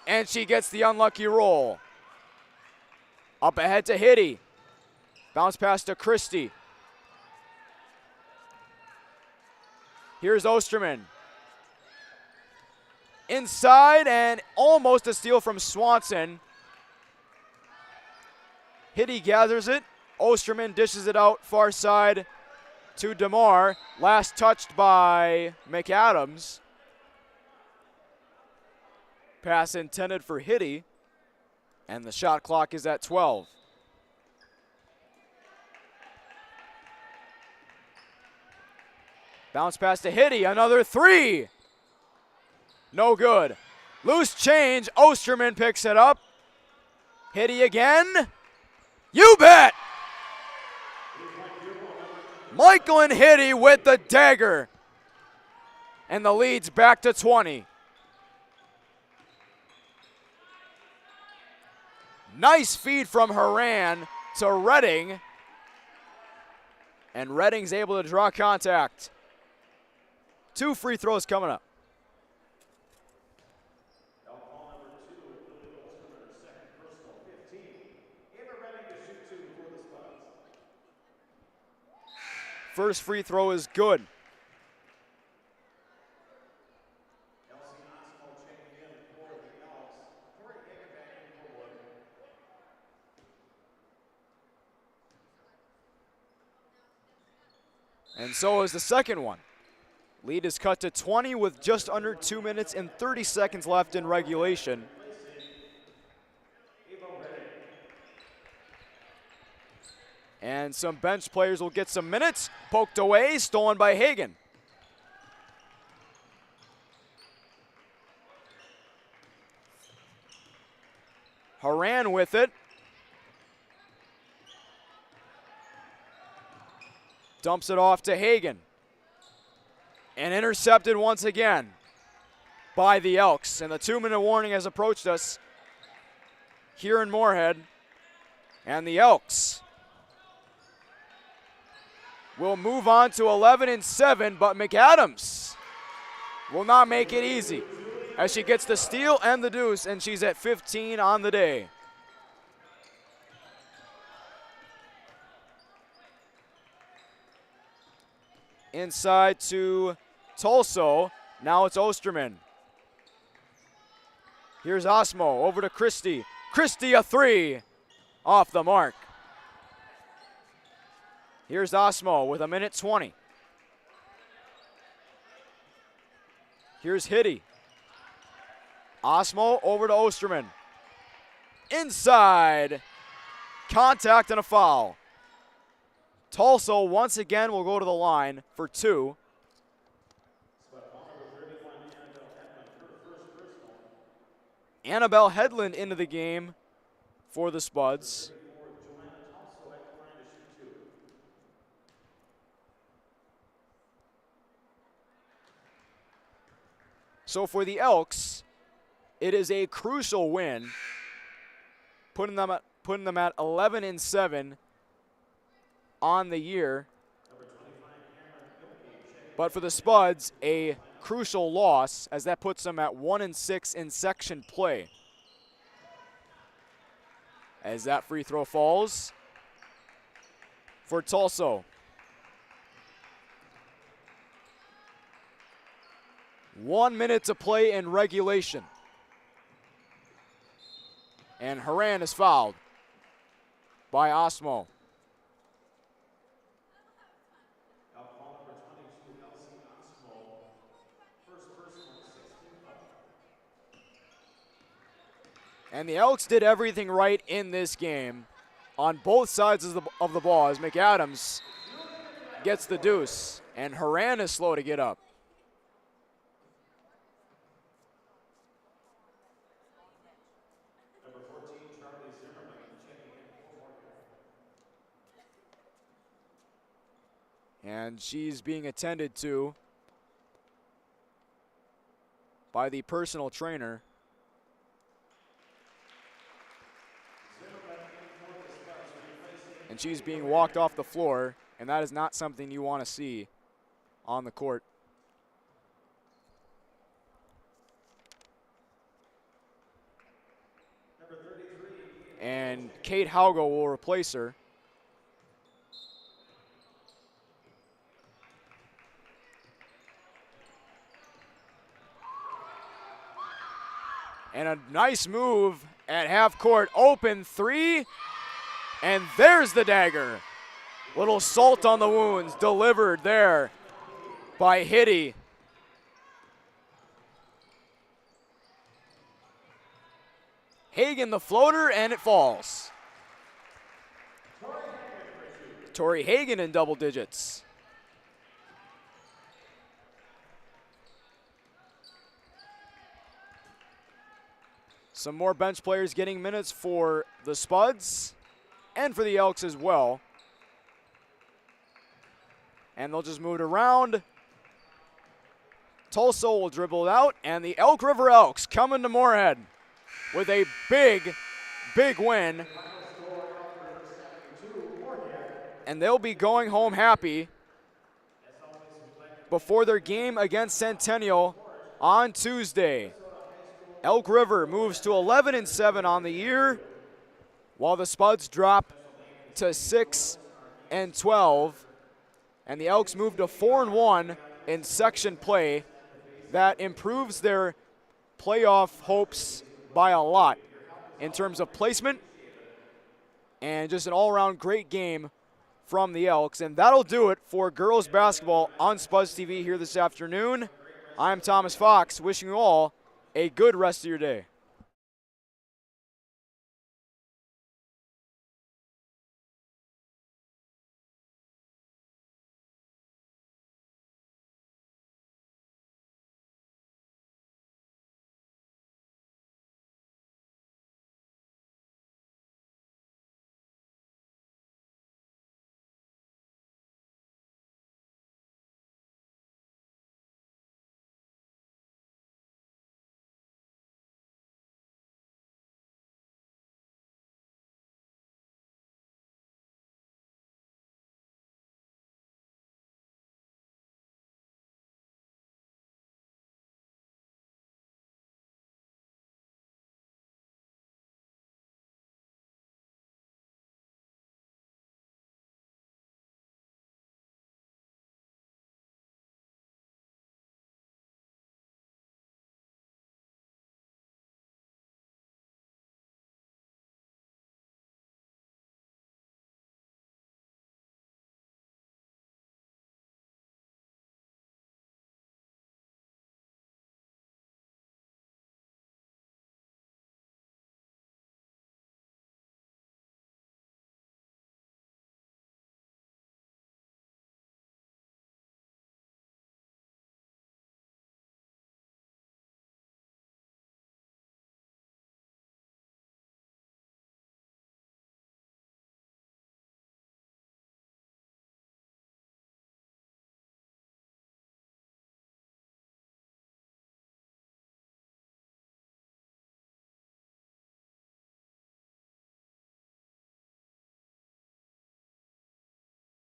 and she gets the unlucky roll. Up ahead to Hitty. Bounce pass to Christie. Here's Osterman. Inside and almost a steal from Swanson. Hitty gathers it. Osterman dishes it out far side to DeMar. Last touched by McAdams. Pass intended for Hitty. And the shot clock is at 12. Bounce pass to Hitty, another three. No good. Loose change, Osterman picks it up. Hitty again. You bet! Michael and Hitty with the dagger. And the lead's back to 20. Nice feed from Haran to Redding. And Redding's able to draw contact. 2 free throws coming up. First free throw is good. And so is the second one. Lead is cut to 20 with just under 2 minutes and 30 seconds left in regulation. And some bench players will get some minutes. Poked away, stolen by Hagen. Haran with it. Dumps it off to Hagen. And intercepted once again by the Elks. And the 2-minute warning has approached us here in Moorhead. And the Elks will move on to 11-7, but McAdams will not make it easy as she gets the steal and the deuce, and she's at 15 on the day. Inside to Tulso. Now it's Osterman. Here's Osmo over to Christie. Christie a three off the mark. Here's Osmo with 1:20. Here's Hitty. Osmo over to Osterman. Inside. Contact and a foul. Tulsa once again will go to the line for 2. Annabelle Headland into the game for the Spuds. So for the Elks, it is a crucial win, putting them at 11-7 on the year. But for the Spuds, a crucial loss, as that puts them at 1-6 in section play. As that free throw falls for Tulsa. 1 minute to play in regulation. And Haran is fouled by Osmo. And the Elks did everything right in this game on both sides of the ball as McAdams gets the deuce, and Haran is slow to get up. And she's being attended to by the personal trainer. And she's being walked off the floor, and that is not something you want to see on the court. And Kate Haugo will replace her. And a nice move at half court. Open three. And there's the dagger. Little salt on the wounds delivered there by Hitty. Hagen the floater, and it falls. Tori Hagen in double digits. Some more bench players getting minutes for the Spuds and for the Elks as well. And they'll just move it around. Tulsa will dribble it out, and the Elk River Elks coming to Moorhead with a big, big win. And they'll be going home happy before their game against Centennial on Tuesday. Elk River moves to 11-7 on the year, while the Spuds drop to 6-12, and the Elks move to 4-1 in section play. That improves their playoff hopes by a lot in terms of placement, and just an all-around great game from the Elks. And that'll do it for girls basketball on Spuds TV here this afternoon. I'm Thomas Fox, wishing you all a good rest of your day.